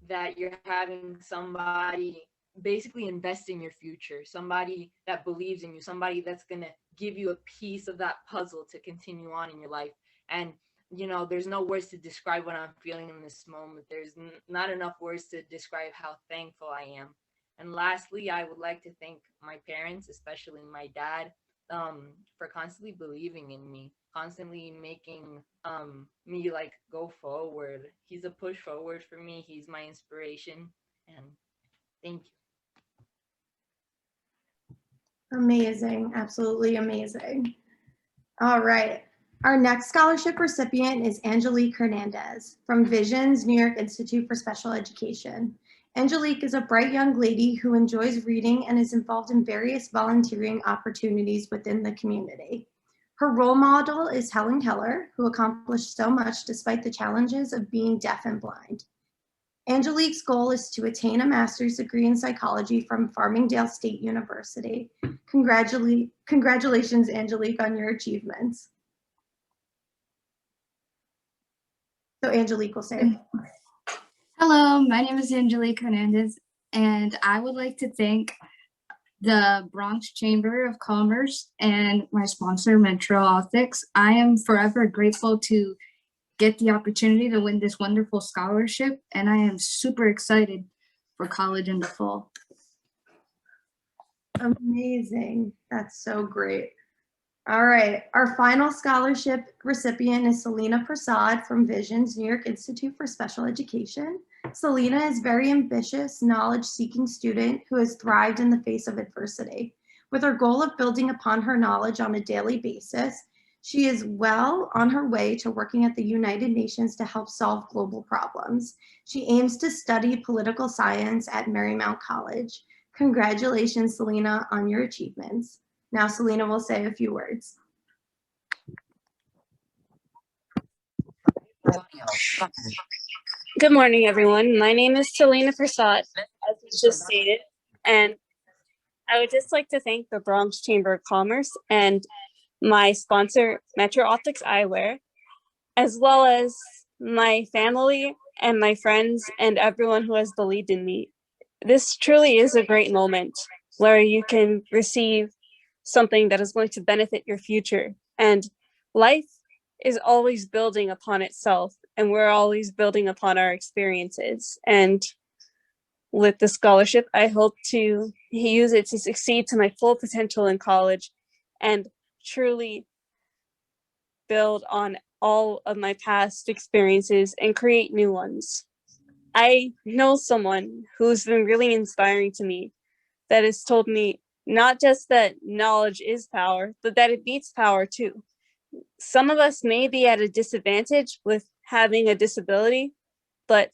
that you're having somebody basically invest in your future, somebody that believes in you, somebody that's gonna give you a piece of that puzzle to continue on in your life. And you know, there's no words to describe what I'm feeling in this moment. There's not enough words to describe how thankful I am. And lastly, I would like to thank my parents, especially my dad, for constantly believing in me, constantly making me like go forward. He's a push forward for me. He's my inspiration. And thank you. Amazing, absolutely amazing. All right, our next scholarship recipient is Angelique Hernandez from Visions New York Institute for Special Education. Angelique is a bright young lady who enjoys reading and is involved in various volunteering opportunities within the community. Her role model is Helen Keller, who accomplished so much despite the challenges of being deaf and blind. Angelique's goal is to attain a master's degree in psychology from Farmingdale State University. Congratulations, Angelique, on your achievements. So Angelique will say. Hello, my name is Angelique Hernandez, and I would like to thank the Bronx Chamber of Commerce and my sponsor, Metro Optics. I am forever grateful to get the opportunity to win this wonderful scholarship, and I am super excited for college in the fall. Amazing. That's so great. All right, our final scholarship recipient is Selena Prasad from Visions New York Institute for Special Education. Selena is a very ambitious, knowledge-seeking student who has thrived in the face of adversity. With her goal of building upon her knowledge on a daily basis, she is well on her way to working at the United Nations to help solve global problems. She aims to study political science at Marymount College. Congratulations, Selena, on your achievements. Now, Selena will say a few words. Good morning, everyone. My name is Selena Prasad, as was just stated, and I would just like to thank the Bronx Chamber of Commerce and my sponsor, Metro Optics Eyewear, as well as my family and my friends and everyone who has believed in me. This truly is a great moment where you can receive something that is going to benefit your future. And life is always building upon itself, and we're always building upon our experiences. And with the scholarship, I hope to use it to succeed to my full potential in college and truly build on all of my past experiences and create new ones. I know someone who's been really inspiring to me that has told me not just that knowledge is power, but that it beats power too. Some of us may be at a disadvantage with having a disability, but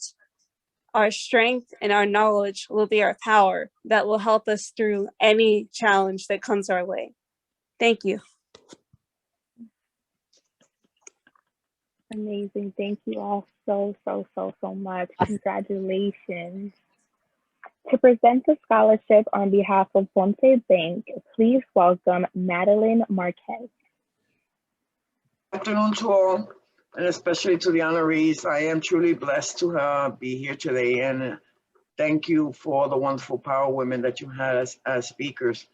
our strength and our knowledge will be our power that will help us through any challenge that comes our way. Thank you. Amazing. Thank you all so much. Congratulations. To present the scholarship on behalf of Ponce Bank, please welcome Madeline Marquez. Good afternoon to all, and especially to the honorees. I am truly blessed to be here today, and thank you for all the wonderful power women that you had as speakers.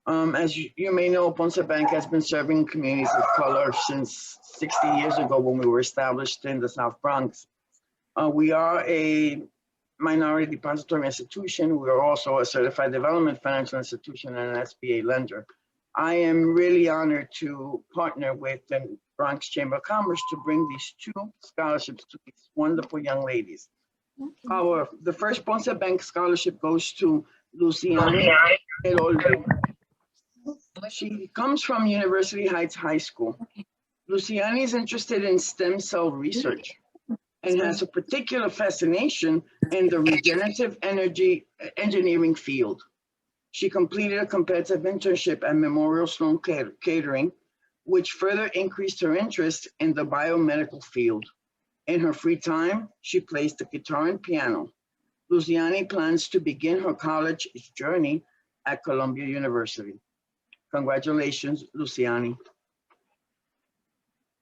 As you may know, Ponce Bank has been serving communities of color since 60 years ago when we were established in the South Bronx. We are a minority depository institution. We are also a certified development financial institution and an SBA lender. I am really honored to partner with the Bronx Chamber of Commerce to bring these 2 scholarships to these wonderful young ladies. The first Ponce Bank scholarship goes to Luciani. She comes from University Heights High School. Luciani is interested in stem cell research and has a particular fascination in the regenerative energy engineering field. She completed a competitive internship at Memorial Sloan Catering, which further increased her interest in the biomedical field. In her free time, she plays the guitar and piano. Luciani plans to begin her college journey at Columbia University. Congratulations, Luciani.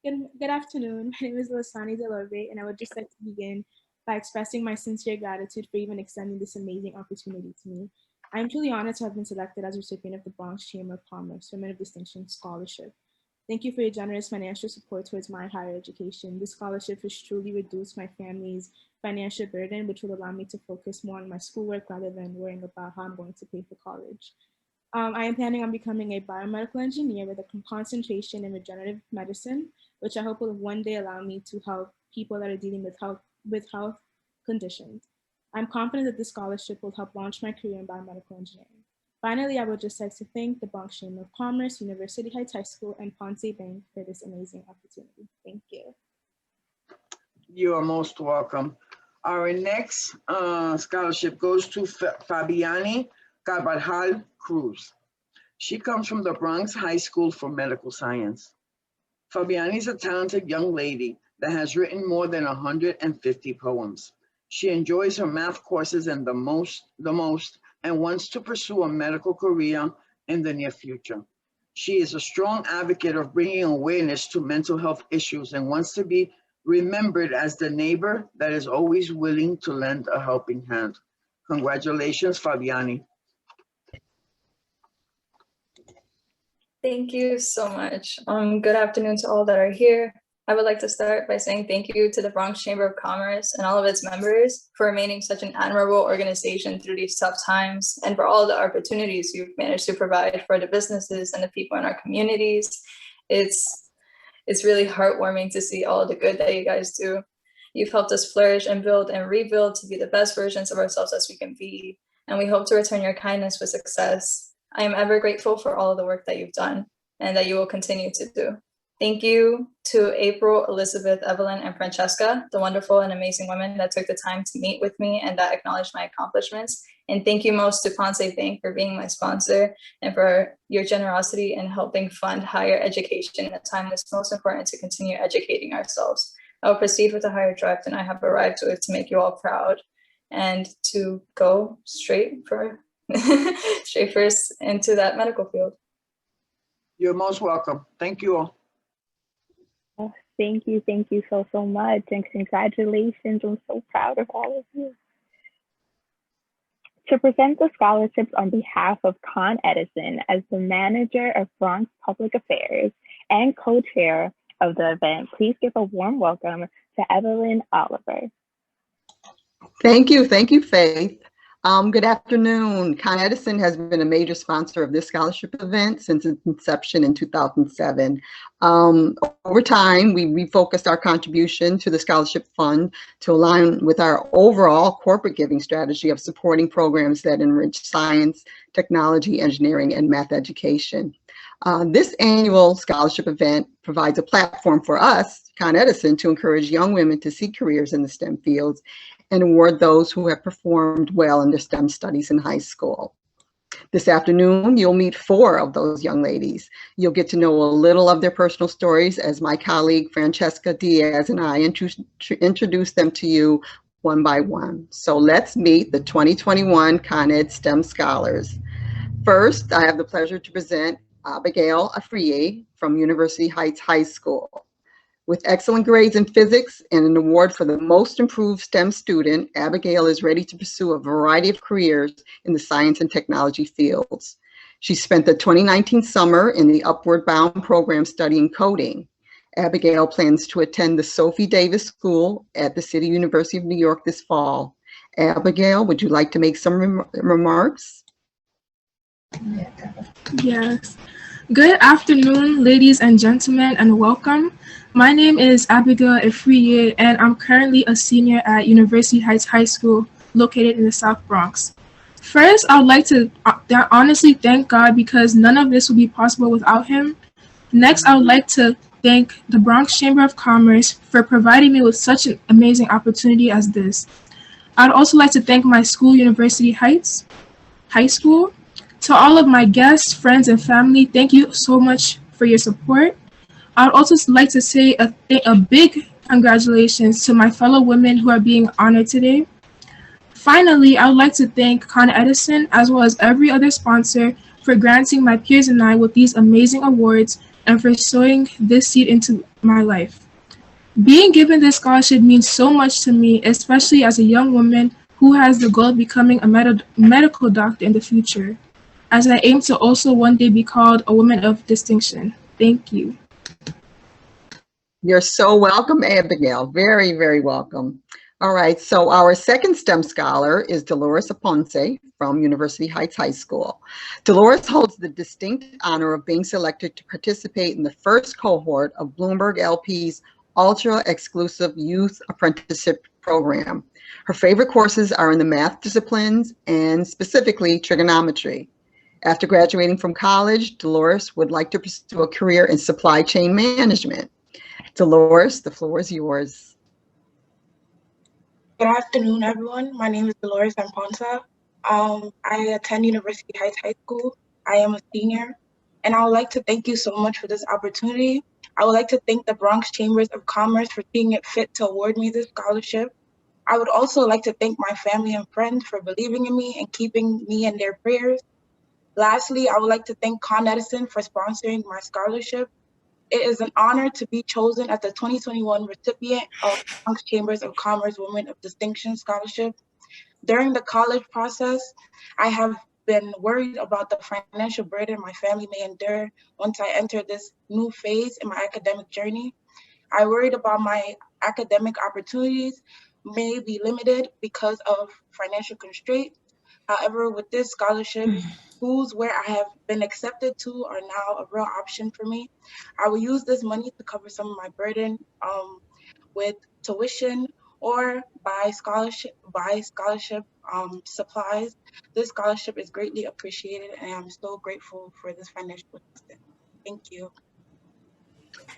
Good afternoon. My name is Lasani Delorbe, and I would just like to begin by expressing my sincere gratitude for even extending this amazing opportunity to me. I am truly honored to have been selected as recipient of the Bronx Chamber of Commerce Women of Distinction Scholarship. Thank you for your generous financial support towards my higher education. This scholarship has truly reduced my family's financial burden, which will allow me to focus more on my schoolwork rather than worrying about how I'm going to pay for college. I am planning on becoming a biomedical engineer with a concentration in regenerative medicine, which I hope will one day allow me to help people that are dealing with health conditions. I'm confident that this scholarship will help launch my career in biomedical engineering. Finally, I would just like to thank the Bronx Chamber of Commerce, University Heights High School, and Ponce Bank for this amazing opportunity. Thank you. You are most welcome. Our next scholarship goes to Fabiani Cruz. She comes from the Bronx High School for Medical Science. Fabiani is a talented young lady that has written more than 150 poems. She enjoys her math courses and the most and wants to pursue a medical career in the near future. She is a strong advocate of bringing awareness to mental health issues and wants to be remembered as the neighbor that is always willing to lend a helping hand. Congratulations, Fabiani. Thank you so much. Good afternoon to all that are here. I would like to start by saying thank you to the Bronx Chamber of Commerce and all of its members for remaining such an admirable organization through these tough times and for all the opportunities you've managed to provide for the businesses and the people in our communities. It's really heartwarming to see all the good that you guys do. You've helped us flourish and build and rebuild to be the best versions of ourselves as we can be, and we hope to return your kindness with success. I am ever grateful for all of the work that you've done and that you will continue to do. Thank you to April, Elizabeth, Evelyn, and Francesca, the wonderful and amazing women that took the time to meet with me and that acknowledged my accomplishments. And thank you most to Ponce Bank for being my sponsor and for your generosity in helping fund higher education in a time when it's most important to continue educating ourselves. I will proceed with a higher draft and I have arrived with to make you all proud and to go straight first into that medical field. You're most welcome. Thank you all. Oh, thank you so much, and congratulations. I'm so proud of all of you. To present the scholarships on behalf of Con Edison as the manager of Bronx Public Affairs and co-chair of the event, please give a warm welcome to Evelyn Oliver. Thank you, Faith. Good afternoon. Con Edison has been a major sponsor of this scholarship event since its inception in 2007. Over time, we refocused our contribution to the scholarship fund to align with our overall corporate giving strategy of supporting programs that enrich science, technology, engineering, and math education. This annual scholarship event provides a platform for us, Con Edison, to encourage young women to seek careers in the STEM fields and award those who have performed well in their STEM studies in high school. This afternoon, you'll meet 4 of those young ladies. You'll get to know a little of their personal stories as my colleague Francesca Diaz and I introduce them to you one by one. So let's meet the 2021 Con Ed STEM Scholars. First, I have the pleasure to present Abigail Afrie from University Heights High School. With excellent grades in physics and an award for the most improved STEM student, Abigail is ready to pursue a variety of careers in the science and technology fields. She spent the 2019 summer in the Upward Bound program studying coding. Abigail plans to attend the Sophie Davis School at the City University of New York this fall. Abigail, would you like to make some remarks? Yes. Good afternoon, ladies and gentlemen, and welcome. My name is Abigail Afrie, and I'm currently a senior at University Heights High School, located in the South Bronx. First, I would like to honestly thank God because none of this would be possible without him. Next, I would like to thank the Bronx Chamber of Commerce for providing me with such an amazing opportunity as this. I'd also like to thank my school, University Heights High School. To all of my guests, friends, and family, thank you so much for your support. I would also like to say a big congratulations to my fellow women who are being honored today. Finally, I would like to thank Con Edison, as well as every other sponsor, for granting my peers and I with these amazing awards and for sowing this seed into my life. Being given this scholarship means so much to me, especially as a young woman who has the goal of becoming a medical doctor in the future, as I aim to also one day be called a woman of distinction. Thank you. You're so welcome, Abigail. Very, very welcome. All right, so our second STEM scholar is Dolores Afonse from University Heights High School. Dolores holds the distinct honor of being selected to participate in the first cohort of Bloomberg LP's ultra-exclusive youth apprenticeship program. Her favorite courses are in the math disciplines and specifically trigonometry. After graduating from college, Dolores would like to pursue a career in supply chain management. Dolores, the floor is yours. Good afternoon, everyone. My name is Dolores Afonse. I attend University Heights High School. I am a senior, and I would like to thank you so much for this opportunity. I would like to thank the Bronx Chambers of Commerce for seeing it fit to award me this scholarship. I would also like to thank my family and friends for believing in me and keeping me in their prayers. Lastly, I would like to thank Con Edison for sponsoring my scholarship. It is an honor to be chosen as the 2021 recipient of Bronx Chambers of Commerce Women of Distinction Scholarship. During the college process, I have been worried about the financial burden my family may endure once I enter this new phase in my academic journey. I worried about my academic opportunities may be limited because of financial constraints. However, with this scholarship, schools where I have been accepted to are now a real option for me. I will use this money to cover some of my burden with tuition or buy scholarship supplies. This scholarship is greatly appreciated, and I'm so grateful for this financial assistance. Thank you.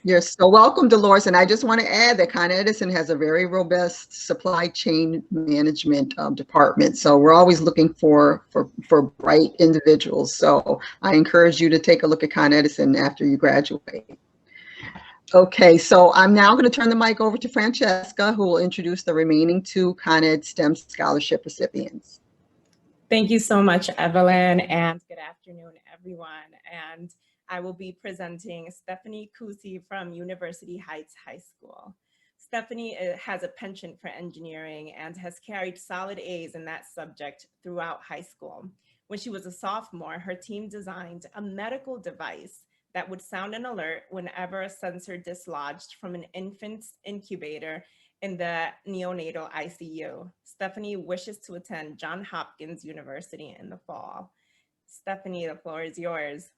You're so welcome, Dolores. And I just want to add that Con Edison has a very robust supply chain management department. So we're always looking for bright individuals. So I encourage you to take a look at Con Edison after you graduate. Okay, so I'm now going to turn the mic over to Francesca, who will introduce the remaining two Con Ed STEM scholarship recipients. Thank you so much, Evelyn, and good afternoon, everyone. And I will be presenting Stephanie Cousy from University Heights High School. Stephanie has a penchant for engineering and has carried solid A's in that subject throughout high school. When she was a sophomore, her team designed a medical device that would sound an alert whenever a sensor dislodged from an infant's incubator in the neonatal ICU. Stephanie wishes to attend Johns Hopkins University in the fall. Stephanie, the floor is yours.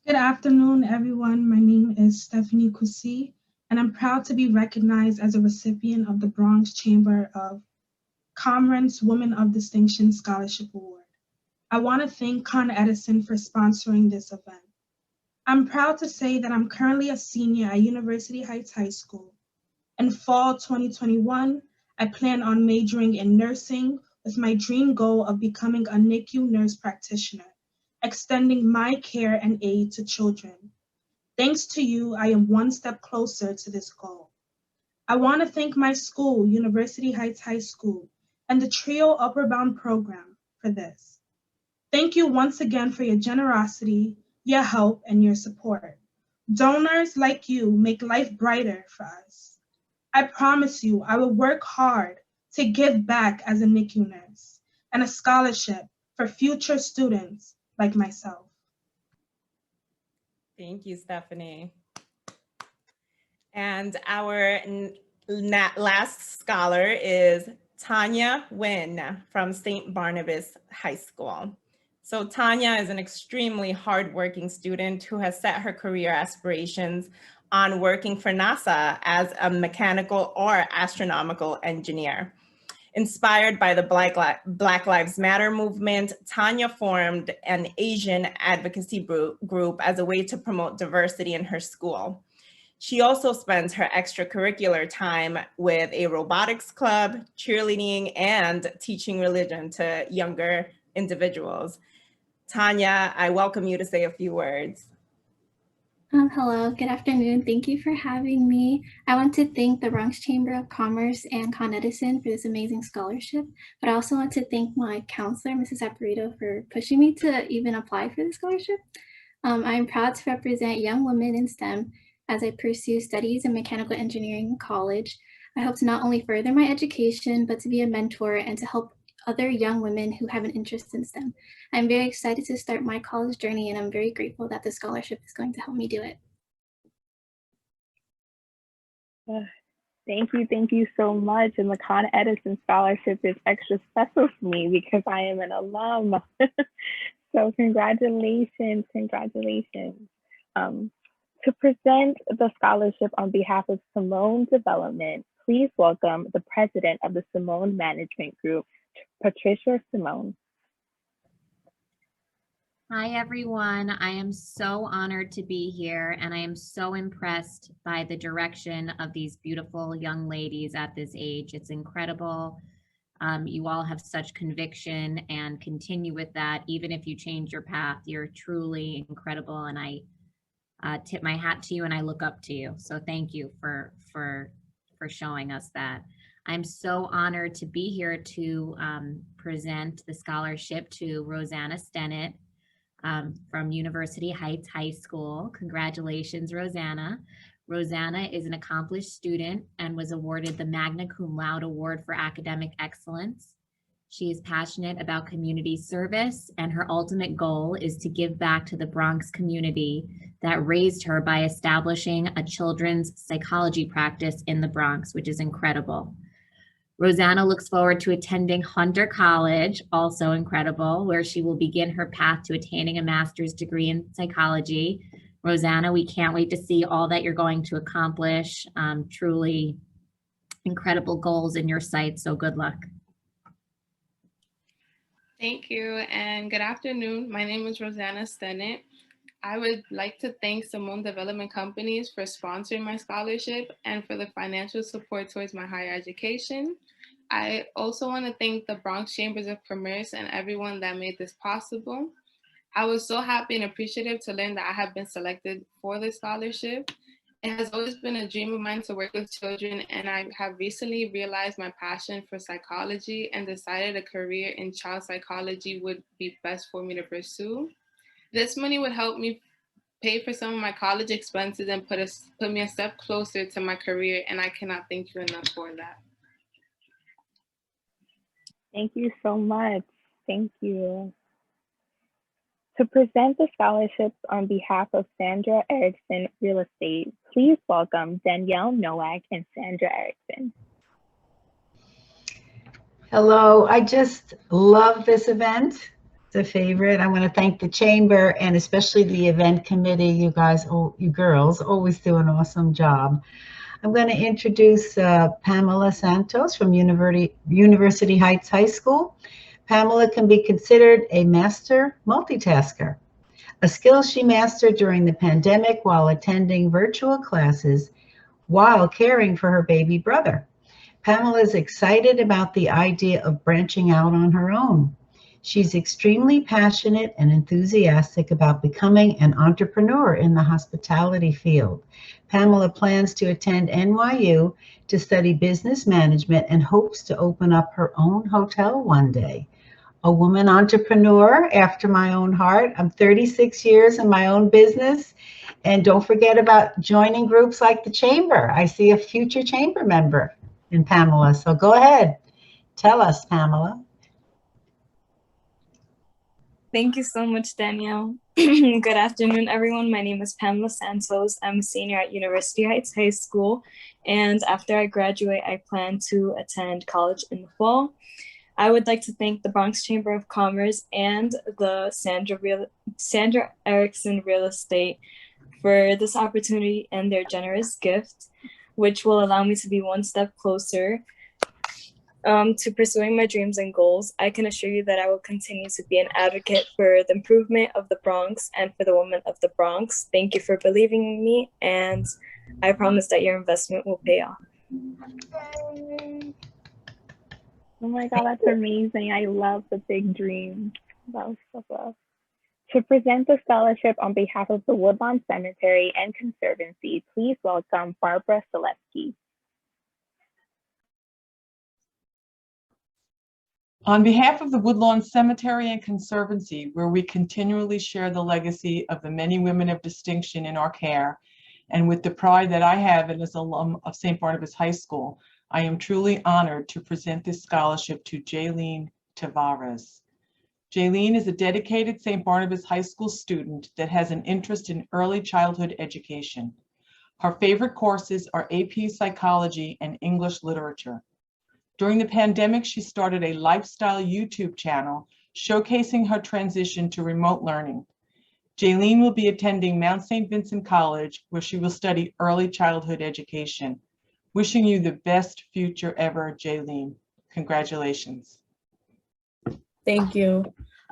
Good afternoon, everyone. My name is Stephanie Cousy, and I'm proud to be recognized as a recipient of the Bronx Chamber of Commerce Women of Distinction Scholarship Award. I want to thank Con Edison for sponsoring this event. I'm proud to say that I'm currently a senior at University Heights High School. In fall 2021, I plan on majoring in nursing with my dream goal of becoming a NICU nurse practitioner, extending my care and aid to children. Thanks to you, I am one step closer to this goal. I want to thank my school, University Heights High School, and the TRIO Upper Bound program for this. Thank you once again for your generosity, your help, and your support. Donors like you make life brighter for us. I promise you I will work hard to give back as a NICU nurse and a scholarship for future students like myself. Thank you, Stephanie. And our last scholar is Tanya Nguyen from St. Barnabas High School. So Tanya is an extremely hardworking student who has set her career aspirations on working for NASA as a mechanical or astronomical engineer. Inspired by the Black Lives Matter movement, Tanya formed an Asian advocacy group as a way to promote diversity in her school. She also spends her extracurricular time with a robotics club, cheerleading, and teaching religion to younger individuals. Tanya, I welcome you to say a few words. Hello, good afternoon. Thank you for having me. I want to thank the Bronx Chamber of Commerce and Con Edison for this amazing scholarship, but I also want to thank my counselor, Mrs. Aparido, for pushing me to even apply for the scholarship. I'm proud to represent young women in STEM as I pursue studies in mechanical engineering in college. I hope to not only further my education, but to be a mentor and to help other young women who have an interest in STEM. I'm very excited to start my college journey, and I'm very grateful that the scholarship is going to help me do it. Thank you so much. And the Con Edison Scholarship is extra special for me because I am an alum. So congratulations. To present the scholarship on behalf of Simone Development, please welcome the president of the Simone Management Group, Patricia Simone. Hi, everyone. I am so honored to be here, and I am so impressed by the direction of these beautiful young ladies at this age. It's incredible. You all have such conviction, and continue with that. Even if you change your path, you're truly incredible, and I tip my hat to you and I look up to you. So thank you for showing us that. I'm so honored to be here to present the scholarship to Rosanna Stennett from University Heights High School. Congratulations, Rosanna. Rosanna is an accomplished student and was awarded the Magna Cum Laude Award for Academic Excellence. She is passionate about community service, and her ultimate goal is to give back to the Bronx community that raised her by establishing a children's psychology practice in the Bronx, which is incredible. Rosanna looks forward to attending Hunter College, also incredible, where she will begin her path to attaining a master's degree in psychology. Rosanna, we can't wait to see all that you're going to accomplish. Truly incredible goals in your sights, so good luck. Thank you, and good afternoon. My name is Rosanna Stennett. I would like to thank Simone Development Companies for sponsoring my scholarship and for the financial support towards my higher education. I also want to thank the Bronx Chambers of Commerce and everyone that made this possible. I was so happy and appreciative to learn that I have been selected for this scholarship. It has always been a dream of mine to work with children, and I have recently realized my passion for psychology and decided a career in child psychology would be best for me to pursue. This money would help me pay for some of my college expenses and put me a step closer to my career, and I cannot thank you enough for that. Thank you so much. Thank you. To present the scholarships on behalf of Sandra Erickson Real Estate, please welcome Danielle Nowak and Sandra Erickson. Hello, I just love this event. It's a favorite. I want to thank the Chamber and especially the event committee. You guys, you girls, always do an awesome job. I'm going to introduce Pamela Santos from University Heights High School. Pamela can be considered a master multitasker, a skill she mastered during the pandemic while attending virtual classes while caring for her baby brother. Pamela is excited about the idea of branching out on her own. She's extremely passionate and enthusiastic about becoming an entrepreneur in the hospitality field. Pamela plans to attend NYU to study business management and hopes to open up her own hotel one day. A woman entrepreneur after my own heart. I'm 36 years in my own business, And don't forget about joining groups like the Chamber. I see a future Chamber member in Pamela. So go ahead. Tell us, Pamela. Thank you so much, Danielle. Good afternoon, everyone. My name is Pamela Santos. I'm a senior at University Heights High School. And after I graduate, I plan to attend college in the fall. I would like to thank the Bronx Chamber of Commerce and the Sandra Erickson Real Estate for this opportunity and their generous gift, which will allow me to be one step closer to pursuing my dreams and goals. I can assure you that I will continue to be an advocate for the improvement of the Bronx and for the women of the Bronx. Thank you for believing in me, and I promise that your investment will pay off. Oh my God, that's amazing. I love the big dream. That was so good. To present the scholarship on behalf of the Woodlawn Cemetery and Conservancy, please welcome Barbara Selesky. On behalf of the Woodlawn Cemetery and Conservancy, where we continually share the legacy of the many women of distinction in our care, and with the pride that I have as an alum of St. Barnabas High School, I am truly honored to present this scholarship to Jaylene Tavares. Jaylene is a dedicated St. Barnabas High School student that has an interest in early childhood education. Her favorite courses are AP Psychology and English Literature. During the pandemic, she started a lifestyle YouTube channel showcasing her transition to remote learning. Jaylene will be attending Mount St. Vincent College, where she will study early childhood education. Wishing you the best future ever, Jaylene. Congratulations. Thank you.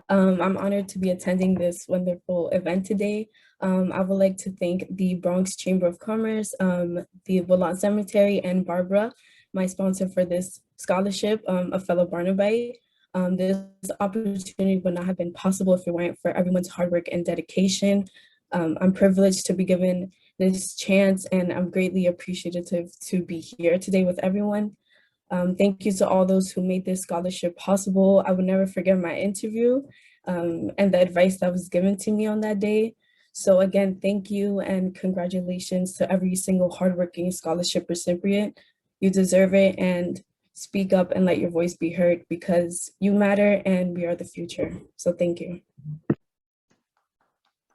I'm honored to be attending this wonderful event today. I would like to thank the Bronx Chamber of Commerce, the Woodlawn Cemetery, and Barbara, my sponsor for this scholarship, a fellow Barnabite. This opportunity would not have been possible if it weren't for everyone's hard work and dedication. I'm privileged to be given this chance, and I'm greatly appreciative to be here today with everyone. Thank you to all those who made this scholarship possible. I would never forget my interview and the advice that was given to me on that day. So again, thank you and congratulations to every single hardworking scholarship recipient. You deserve it, and speak up and let your voice be heard, because you matter and we are the future. So thank you.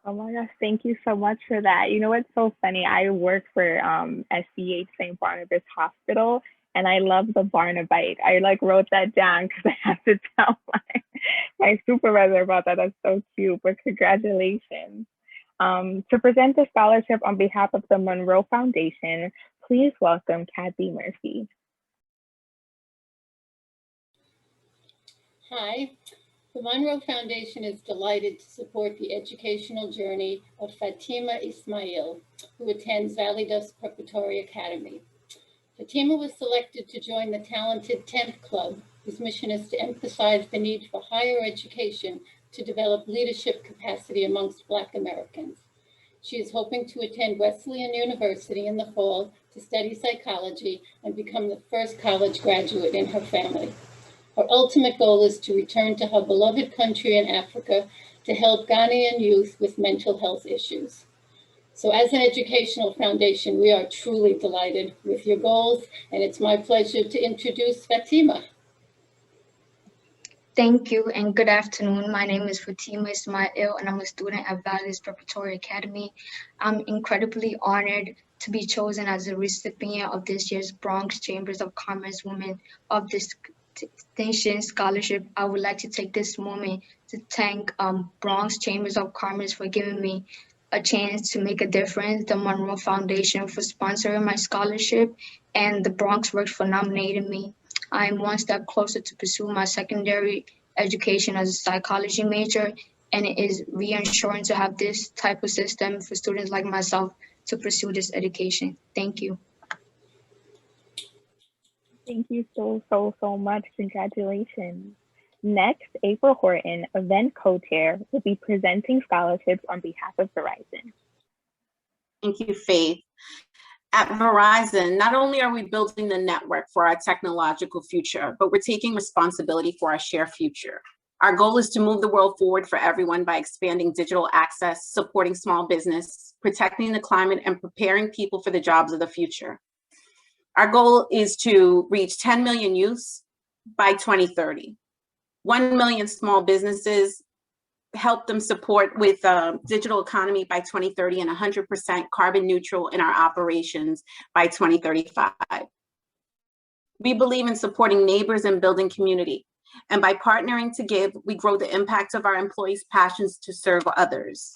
Oh my gosh, thank you so much for that. You know what's so funny? I work for SBH St. Barnabas Hospital, and I love the Barnabite. I wrote that down because I have to tell my supervisor about that. That's so cute, but congratulations. To present the scholarship on behalf of the Monroe Foundation, please welcome Kathy Murphy. Hi, the Monroe Foundation is delighted to support the educational journey of Fatima Ismail, who attends Validus Preparatory Academy. Fatima was selected to join the talented 10th Club, whose mission is to emphasize the need for higher education to develop leadership capacity amongst Black Americans. She is hoping to attend Wesleyan University in the fall to study psychology and become the first college graduate in her family. Her ultimate goal is to return to her beloved country in Africa to help Ghanaian youth with mental health issues. So as an educational foundation, we are truly delighted with your goals, and it's my pleasure to introduce Fatima. Thank you and good afternoon. My name is Fatima Ismail and I'm a student at Validus Preparatory Academy. I'm incredibly honored to be chosen as a recipient of this year's Bronx Chambers of Commerce Women of Distinction Scholarship. I would like to take this moment to thank Bronx Chambers of Commerce for giving me a chance to make a difference, the Monroe Foundation for sponsoring my scholarship, and the Bronx Works for nominating me. I'm one step closer to pursue my secondary education as a psychology major, and it is reassuring to have this type of system for students like myself to pursue this education. Thank you. Thank you so much. Congratulations. Next, April Horton, event co-chair, will be presenting scholarships on behalf of Verizon. Thank you, Faith. At Verizon, not only are we building the network for our technological future, but we're taking responsibility for our shared future. Our goal is to move the world forward for everyone by expanding digital access, supporting small business, protecting the climate, and preparing people for the jobs of the future. Our goal is to reach 10 million youths by 2030, 1 million small businesses, help them support with digital economy by 2030, and 100% carbon neutral in our operations by 2035. We believe in supporting neighbors and building community. And by partnering to give, we grow the impact of our employees' passions to serve others.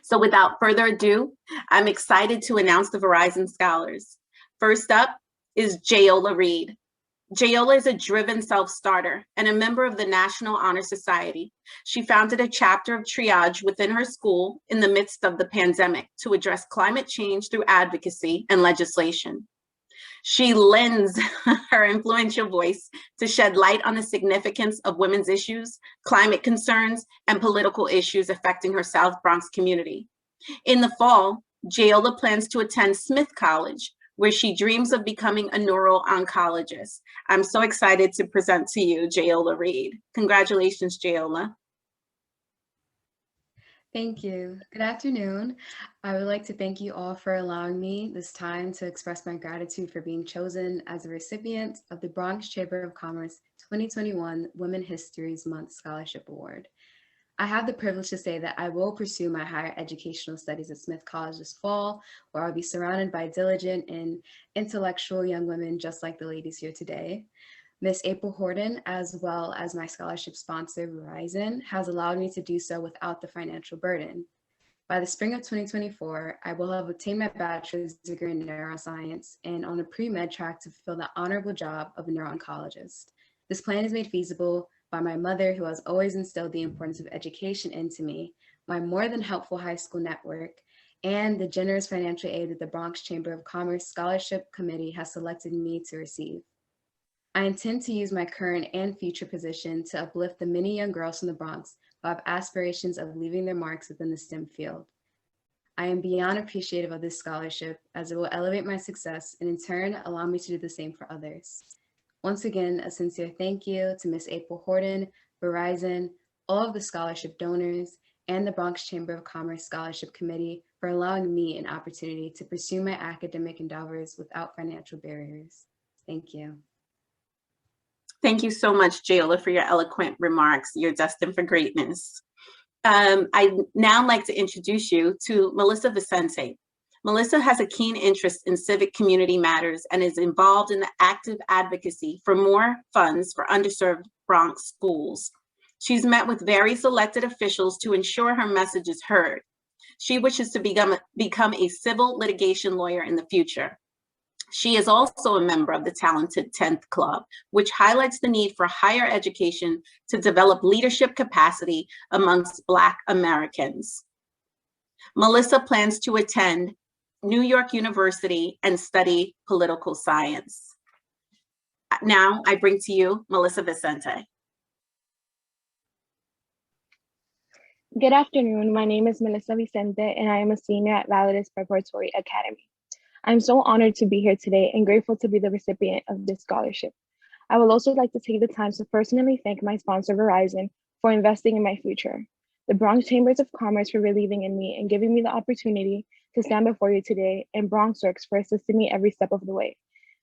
So without further ado, I'm excited to announce the Verizon Scholars. First up is Jayla Reed. Jayla is a driven self-starter and a member of the National Honor Society. She founded a chapter of triage within her school in the midst of the pandemic to address climate change through advocacy and legislation. She lends her influential voice to shed light on the significance of women's issues, climate concerns, and political issues affecting her South Bronx community. In the fall, Jayla plans to attend Smith College, where she dreams of becoming a neuro-oncologist. I'm so excited to present to you Jayla Reed. Congratulations, Jayla. Thank you. Good afternoon. I would like to thank you all for allowing me this time to express my gratitude for being chosen as a recipient of the Bronx Chamber of Commerce 2021 Women Histories Month Scholarship Award. I have the privilege to say that I will pursue my higher educational studies at Smith College this fall, where I'll be surrounded by diligent and intellectual young women just like the ladies here today. Ms. April Horton, as well as my scholarship sponsor, Verizon, has allowed me to do so without the financial burden. By the spring of 2024, I will have obtained my bachelor's degree in neuroscience and on a pre-med track to fulfill the honorable job of a neuro-oncologist. This plan is made feasible by my mother, who has always instilled the importance of education into me, my more than helpful high school network, and the generous financial aid that the Bronx Chamber of Commerce Scholarship Committee has selected me to receive. I intend to use my current and future position to uplift the many young girls from the Bronx who have aspirations of leaving their marks within the STEM field. I am beyond appreciative of this scholarship, as it will elevate my success and in turn allow me to do the same for others. Once again, a sincere thank you to Ms. April Horton, Verizon, all of the scholarship donors, and the Bronx Chamber of Commerce Scholarship Committee for allowing me an opportunity to pursue my academic endeavors without financial barriers. Thank you. Thank you so much, Jayla, for your eloquent remarks. You're destined for greatness. I'd now like to introduce you to Melissa Vicente. Melissa has a keen interest in civic community matters and is involved in the active advocacy for more funds for underserved Bronx schools. She's met with various elected officials to ensure her message is heard. She wishes to become a civil litigation lawyer in the future. She is also a member of the Talented 10th Club, which highlights the need for higher education to develop leadership capacity amongst Black Americans. Melissa plans to attend New York University and study political science. Now I bring to you Melissa Vicente. Good afternoon. My name is Melissa Vicente, and I am a senior at Valiant Preparatory Academy. I'm so honored to be here today and grateful to be the recipient of this scholarship. I would also like to take the time to personally thank my sponsor, Verizon, for investing in my future, the Bronx Chambers of Commerce for believing in me and giving me the opportunity to stand before you today, and BronxWorks for assisting me every step of the way.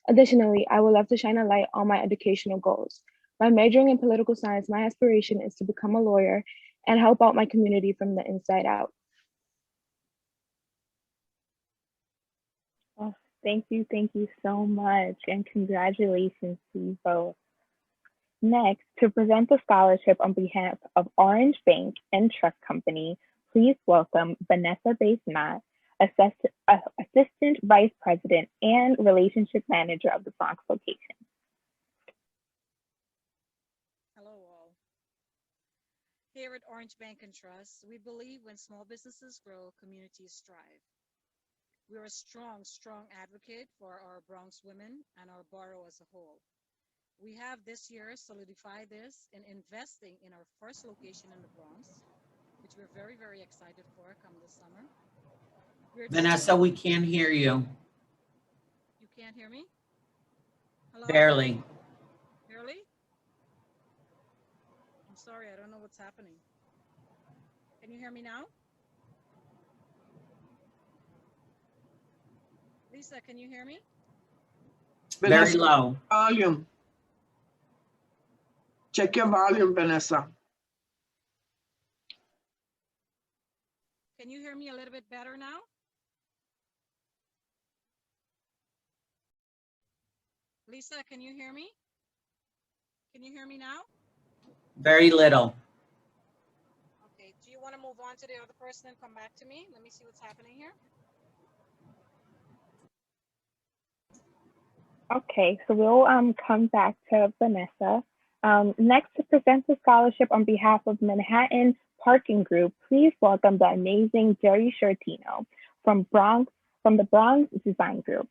Additionally, I would love to shine a light on my educational goals. By majoring in political science, my aspiration is to become a lawyer and help out my community from the inside out. Oh, thank you so much, and congratulations to you both. Next, to present the scholarship on behalf of Orange Bank and Trust Company, please welcome Vanessa Bates-Matt, Assistant Vice President and Relationship Manager of the Bronx location. Hello all. Here at Orange Bank and Trust, we believe when small businesses grow, communities thrive. We're a strong advocate for our Bronx women and our borough as a whole. We have this year solidified this in investing in our first location in the Bronx, which we're very, very excited for come this summer. Vanessa, we can't hear you. You can't hear me? Hello? Barely. Barely? I'm sorry. what's happening. Can you hear me now? Lisa, can you hear me? Very low. Volume. Check your volume, Vanessa. Can you hear me a little bit better now? Lisa, can you hear me? Can you hear me now? Very little. Okay, do you want to move on to the other person and come back to me? Let me see what's happening here. Okay, so we'll come back to Vanessa. Next, to present the scholarship on behalf of Manhattan Parking Group, please welcome the amazing Jerry Sertino from the Bronx Design Group.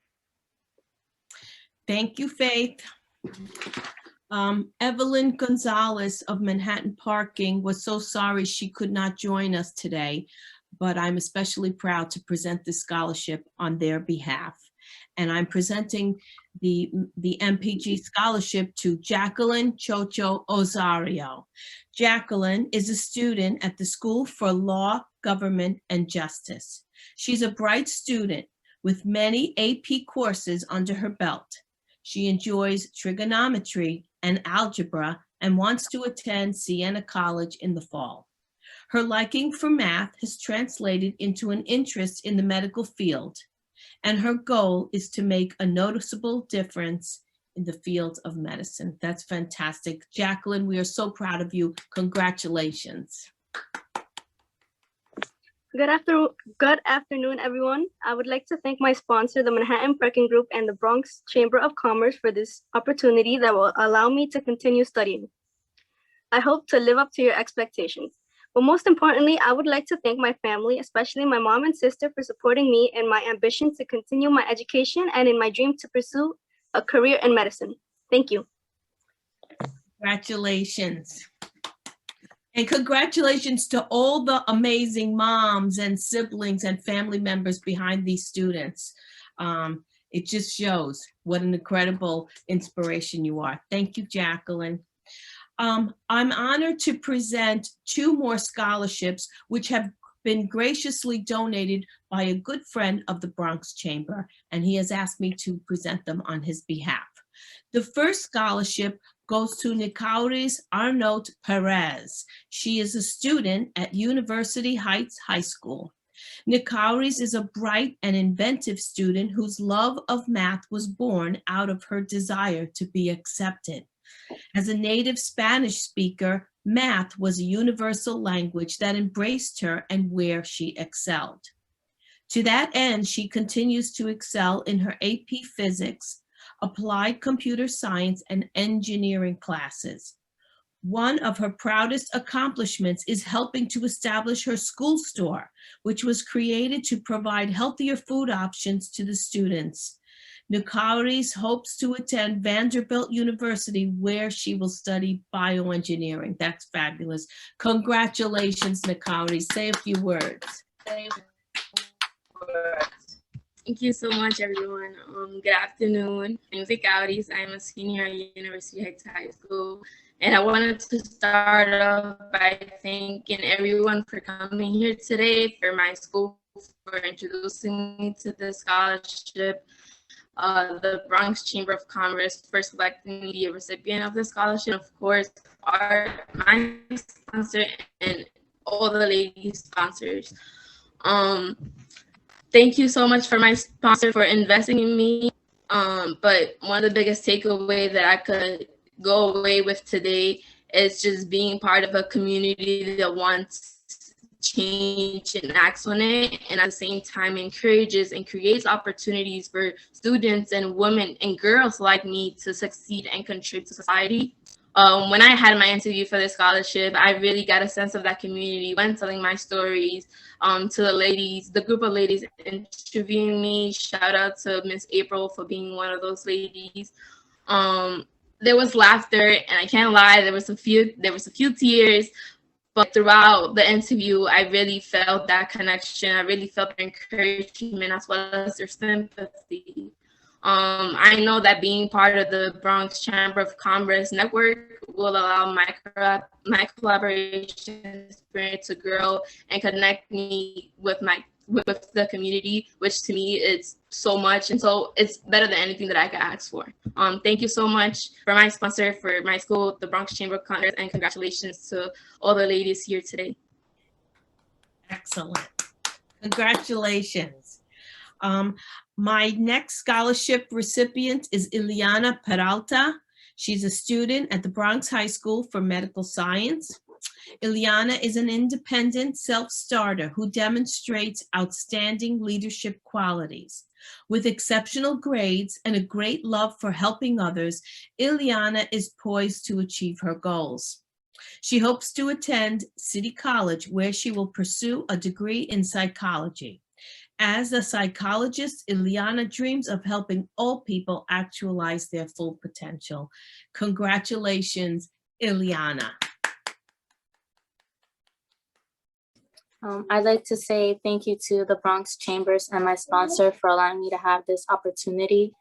Thank you, Faith. Evelyn Gonzalez of Manhattan Parking was so sorry she could not join us today, but I'm especially proud to present this scholarship on their behalf. And I'm presenting the MPG scholarship to Jacqueline Chocho Ozario. Jacqueline is a student at the School for Law, Government, and Justice. She's a bright student with many AP courses under her belt. She enjoys trigonometry and algebra and wants to attend Siena College in the fall. Her liking for math has translated into an interest in the medical field, and her goal is to make a noticeable difference in the field of medicine. That's fantastic. Jacqueline, we are so proud of you. Congratulations. Good afternoon, everyone. I would like to thank my sponsor, the Manhattan Parking Group, and the Bronx Chamber of Commerce for this opportunity that will allow me to continue studying. I hope to live up to your expectations. But most importantly, I would like to thank my family, especially my mom and sister, for supporting me in my ambition to continue my education and in my dream to pursue a career in medicine. Thank you. Congratulations. And congratulations to all the amazing moms and siblings and family members behind these students. It just shows what an incredible inspiration you are. Thank you, Jacqueline. I'm honored to present 2 more scholarships, which have been graciously donated by a good friend of the Bronx Chamber, and he has asked me to present them on his behalf. The first scholarship goes to Nikauri's Arnold Perez. She is a student at University Heights High School. Nikauri's is a bright and inventive student whose love of math was born out of her desire to be accepted. As a native Spanish speaker, math was a universal language that embraced her and where she excelled. To that end, she continues to excel in her AP Physics, Applied Computer Science, and Engineering classes. One of her proudest accomplishments is helping to establish her school store, which was created to provide healthier food options to the students. Nikauri's hopes to attend Vanderbilt University, where she will study bioengineering. That's fabulous. Congratulations, Nikauri. Say a few words. Thank you so much, everyone. Good afternoon. My name is Nikauri. I'm a senior at University Heights High School. And I wanted to start off by thanking everyone for coming here today, for my school, for introducing me to the scholarship, the Bronx Chamber of Commerce for selecting me to be a recipient of the scholarship, of course, my sponsor and all the lady sponsors. Thank you so much for my sponsor for investing in me. But one of the biggest takeaways that I could go away with today is just being part of a community that wants change and acts on it, and at the same time encourages and creates opportunities for students and women and girls like me to succeed and contribute to society. When I had my interview for the scholarship, I really got a sense of that community when telling my stories to the ladies, the group of ladies interviewing me. Shout out to Miss April for being one of those ladies. There was laughter, and I can't lie, there was a few tears, but throughout the interview, I really felt that connection. I really felt their encouragement as well as their sympathy. I know that being part of the Bronx Chamber of Commerce network will allow my collaboration spirit to grow and connect me with the community, which to me is so much, and so it's better than anything that I could ask for. Thank you so much for my sponsor, for my school, the Bronx Chamber of Commerce, and congratulations to all the ladies here today. Excellent. Congratulations. My next scholarship recipient is Ileana Peralta. She's a student at the Bronx High School for Medical Science. Ileana is an independent self-starter who demonstrates outstanding leadership qualities. With exceptional grades and a great love for helping others, Ileana is poised to achieve her goals. She hopes to attend City College, where she will pursue a degree in psychology. As a psychologist, Ileana dreams of helping all people actualize their full potential. Congratulations, Ileana. I'd like to say thank you to the Bronx Chambers and my sponsor for allowing me to have this opportunity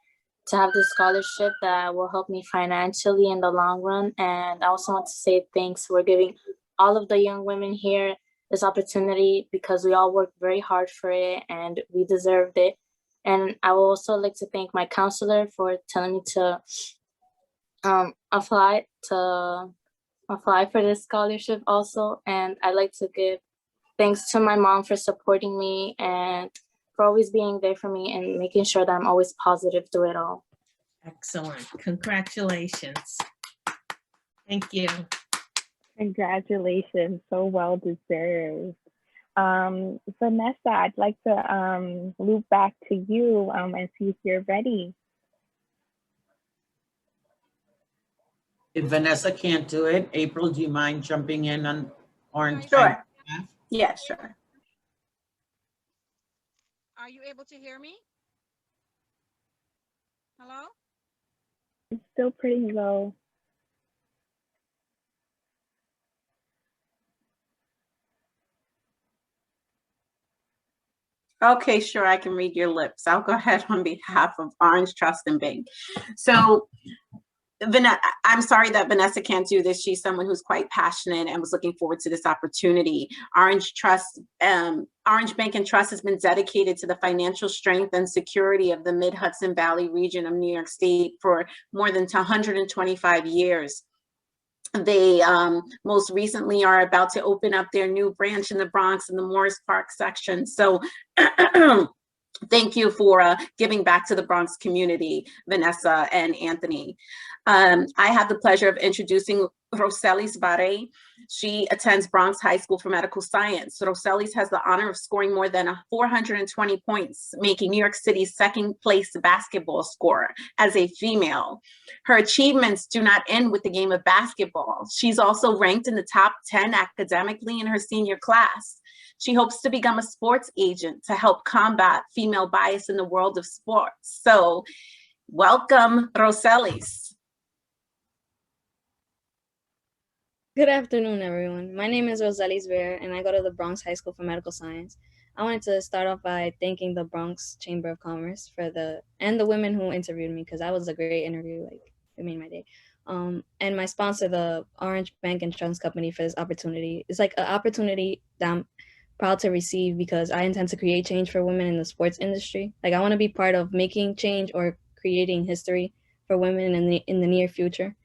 to have this scholarship that will help me financially in the long run. And I also want to say thanks for giving all of the young women here this opportunity, because we all worked very hard for it and we deserved it. And I would also like to thank my counselor for telling me to apply for this scholarship also. And I'd like to give thanks to my mom for supporting me and for always being there for me and making sure that I'm always positive through it all. Excellent. Congratulations. Thank you. Congratulations, so well deserved. Vanessa, I'd like to loop back to you and see if you're ready. If Vanessa can't do it, April, do you mind jumping in on Orange? Sure. Yeah, sure. Are you able to hear me? Hello? It's still pretty low. Okay, sure, I can read your lips. I'll go ahead on behalf of Orange Trust and Bank. So, I'm sorry that Vanessa can't do this. She's someone who's quite passionate and was looking forward to this opportunity. Orange Bank and Trust has been dedicated to the financial strength and security of the Mid-Hudson Valley region of New York State for more than 125 years. They most recently are about to open up their new branch in the Bronx in the Morris Park section. So thank you for giving back to the Bronx community, Vanessa and Anthony. I have the pleasure of introducing Rosalie Zvere. She attends Bronx High School for Medical Science. Rosalie has the honor of scoring more than 420 points, making New York City's second place basketball scorer as a female. Her achievements do not end with the game of basketball. She's also ranked in the top 10 academically in her senior class. She hopes to become a sports agent to help combat female bias in the world of sports. So welcome, Rosalie. Good afternoon, everyone. My name is Rosalie Zvere, and I go to the Bronx High School for Medical Science. I wanted to start off by thanking the Bronx Chamber of Commerce and the women who interviewed me, because that was a great interview. Like, it made my day. And my sponsor, the Orange Bank and Trust Company, for this opportunity. It's like an opportunity that I'm proud to receive, because I intend to create change for women in the sports industry. Like, I want to be part of making change or creating history for women in the near future.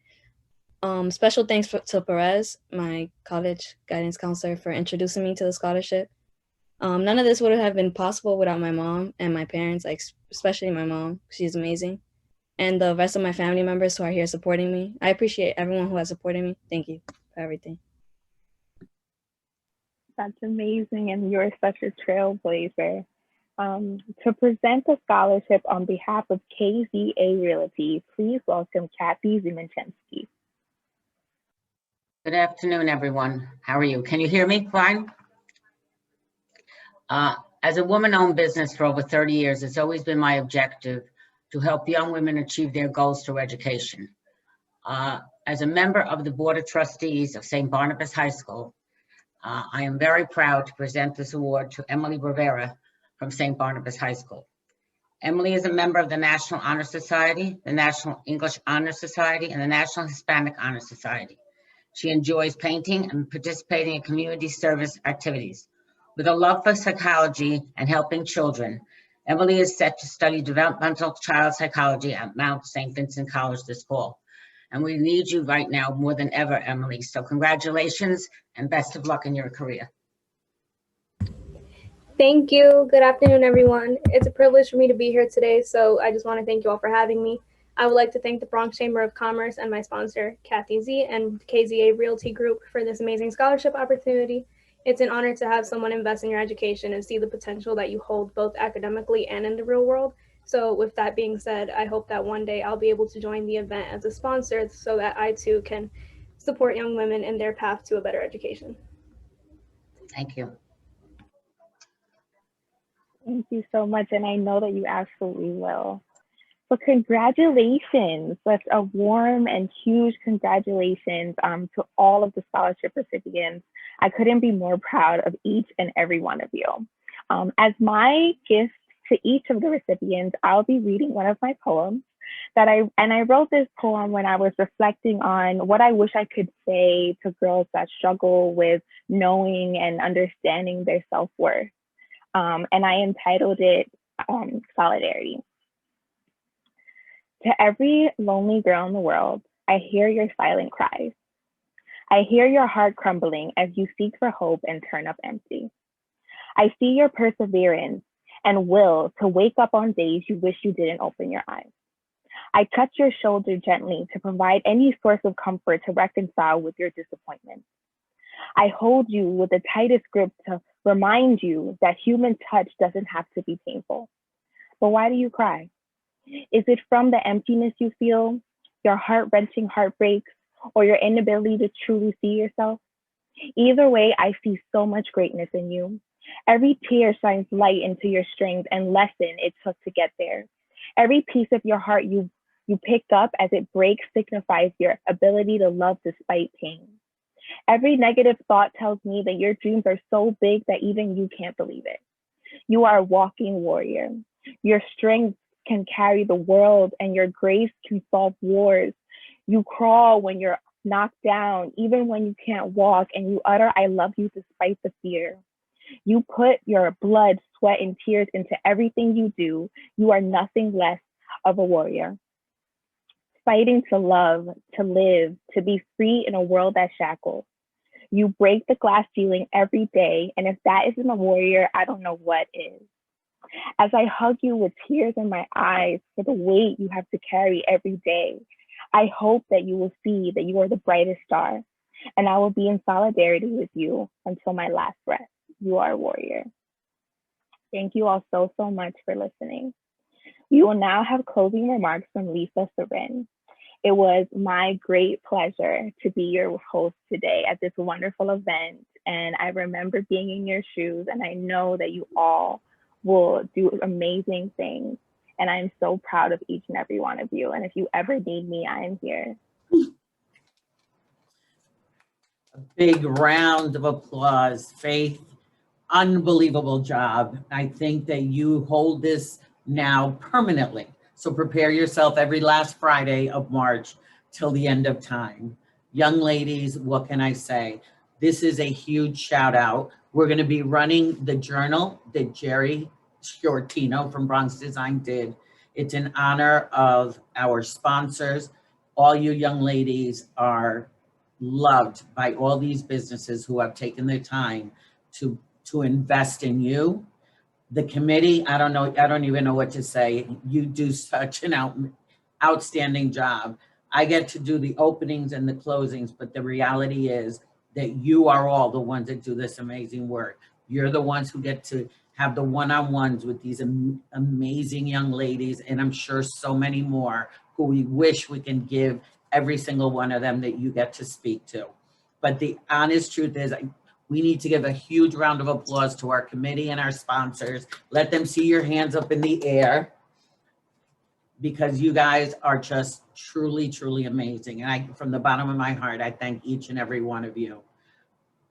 Special thanks to Perez, my college guidance counselor, for introducing me to the scholarship. None of this would have been possible without my mom and my parents, like especially my mom. She's amazing. And the rest of my family members who are here supporting me. I appreciate everyone who has supported me. Thank you for everything. That's amazing, and you're such a trailblazer. To present the scholarship on behalf of KZA Realty, please welcome Kathy Ziminchensky. Good afternoon, everyone. How are you? Can you hear me fine? As a woman-owned business for over 30 years, it's always been my objective to help young women achieve their goals through education. As a member of the Board of Trustees of St. Barnabas High School, I am very proud to present this award to Emily Rivera from St. Barnabas High School. Emily is a member of the National Honor Society, the National English Honor Society, and the National Hispanic Honor Society. She enjoys painting and participating in community service activities. With a love for psychology and helping children, Emily is set to study developmental child psychology at Mount St. Vincent College this fall. And we need you right now more than ever, Emily. So congratulations and best of luck in your career. Thank you. Good afternoon, everyone. It's a privilege for me to be here today, so I just want to thank you all for having me. I would like to thank the Bronx Chamber of Commerce and my sponsor, Kathy Z, and KZA Realty Group for this amazing scholarship opportunity. It's an honor to have someone invest in your education and see the potential that you hold both academically and in the real world. So with that being said, I hope that one day I'll be able to join the event as a sponsor so that I too can support young women in their path to a better education. Thank you. Thank you so much, and I know that you absolutely will. So congratulations. That's a warm and huge congratulations to all of the scholarship recipients. I couldn't be more proud of each and every one of you. As my gift to each of the recipients, I'll be reading one of my poems that I wrote this poem when I was reflecting on what I wish I could say to girls that struggle with knowing and understanding their self-worth. And I entitled it Solidarity. To every lonely girl in the world, I hear your silent cries. I hear your heart crumbling as you seek for hope and turn up empty. I see your perseverance and will to wake up on days you wish you didn't open your eyes. I touch your shoulder gently to provide any source of comfort to reconcile with your disappointment. I hold you with the tightest grip to remind you that human touch doesn't have to be painful. But why do you cry? Is it from the emptiness you feel, your heart-wrenching heartbreaks, or your inability to truly see yourself? Either way, I see so much greatness in you. Every tear shines light into your strength and lesson it took to get there. Every piece of your heart you pick up as it breaks signifies your ability to love despite pain. Every negative thought tells me that your dreams are so big that even you can't believe it. You are a walking warrior. Your strength can carry the world and your grace can solve wars. You crawl when you're knocked down, even when you can't walk, and you utter, I love you despite the fear. You put your blood, sweat, and tears into everything you do. You are nothing less of a warrior. Fighting to love, to live, to be free in a world that shackles. You break the glass ceiling every day, and if that isn't a warrior, I don't know what is. As I hug you with tears in my eyes for the weight you have to carry every day, I hope that you will see that you are the brightest star, and I will be in solidarity with you until my last breath. You are a warrior. Thank you all so much for listening. We will now have closing remarks from Lisa Sarin. It was my great pleasure to be your host today at this wonderful event, and I remember being in your shoes, and I know that you all will do amazing things, and I'm so proud of each and every one of you, and if you ever need me, I am here. A big round of applause. Faith, unbelievable job. I think that you hold this now permanently. So prepare yourself every last Friday of March till the end of time. Young ladies, what can I say? This is a huge shout out. We're going to be running the journal that Jerry Sertino from Bronx Design did. It's in honor of our sponsors. All you young ladies are loved by all these businesses who have taken their time to invest in you. The committee, I don't even know what to say. You do such an outstanding job. I get to do the openings and the closings, but the reality is that you are all the ones that do this amazing work. You're the ones who get to have the one-on-ones with these amazing young ladies, and I'm sure so many more who we wish we can give every single one of them that you get to speak to. But the honest truth is, we need to give a huge round of applause to our committee and our sponsors. Let them see your hands up in the air, because you guys are just truly, truly amazing. And from the bottom of my heart, I thank each and every one of you.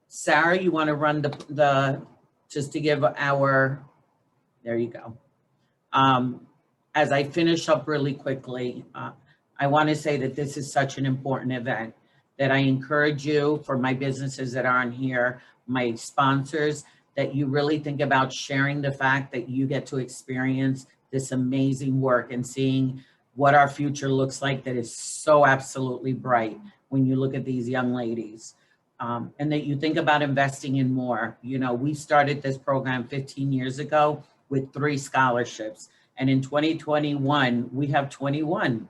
Sarah, you want to run just to give there you go. as I finish up really quickly, I want to say that this is such an important event that I encourage you, for my businesses that aren't here, my sponsors, that you really think about sharing the fact that you get to experience this amazing work and seeing what our future looks like that is so absolutely bright when you look at these young ladies. And that you think about investing in more. You know, we started this program 15 years ago with 3 scholarships. And in 2021, we have 21.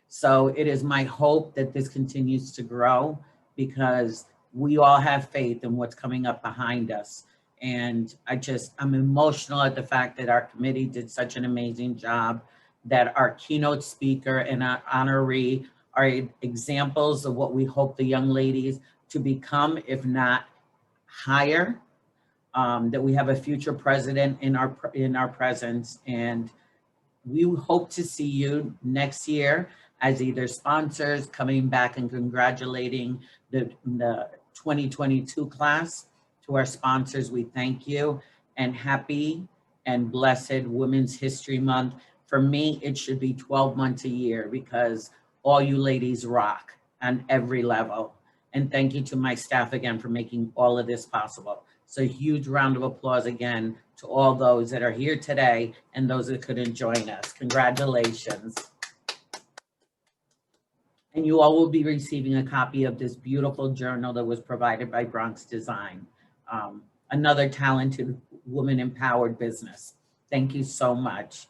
So it is my hope that this continues to grow, because we all have faith in what's coming up behind us. And I'm emotional at the fact that our committee did such an amazing job, that our keynote speaker and our honoree are examples of what we hope the young ladies to become, if not higher, that we have a future president in our presence. And we hope to see you next year as either sponsors coming back and congratulating the 2022 class. To our sponsors, we thank you, and happy and blessed Women's History Month. For me, it should be 12 months a year, because all you ladies rock on every level. And thank you to my staff again for making all of this possible. So a huge round of applause again to all those that are here today and those that couldn't join us. Congratulations. And you all will be receiving a copy of this beautiful journal that was provided by Bronx Design. Another talented woman empowered business. Thank you so much.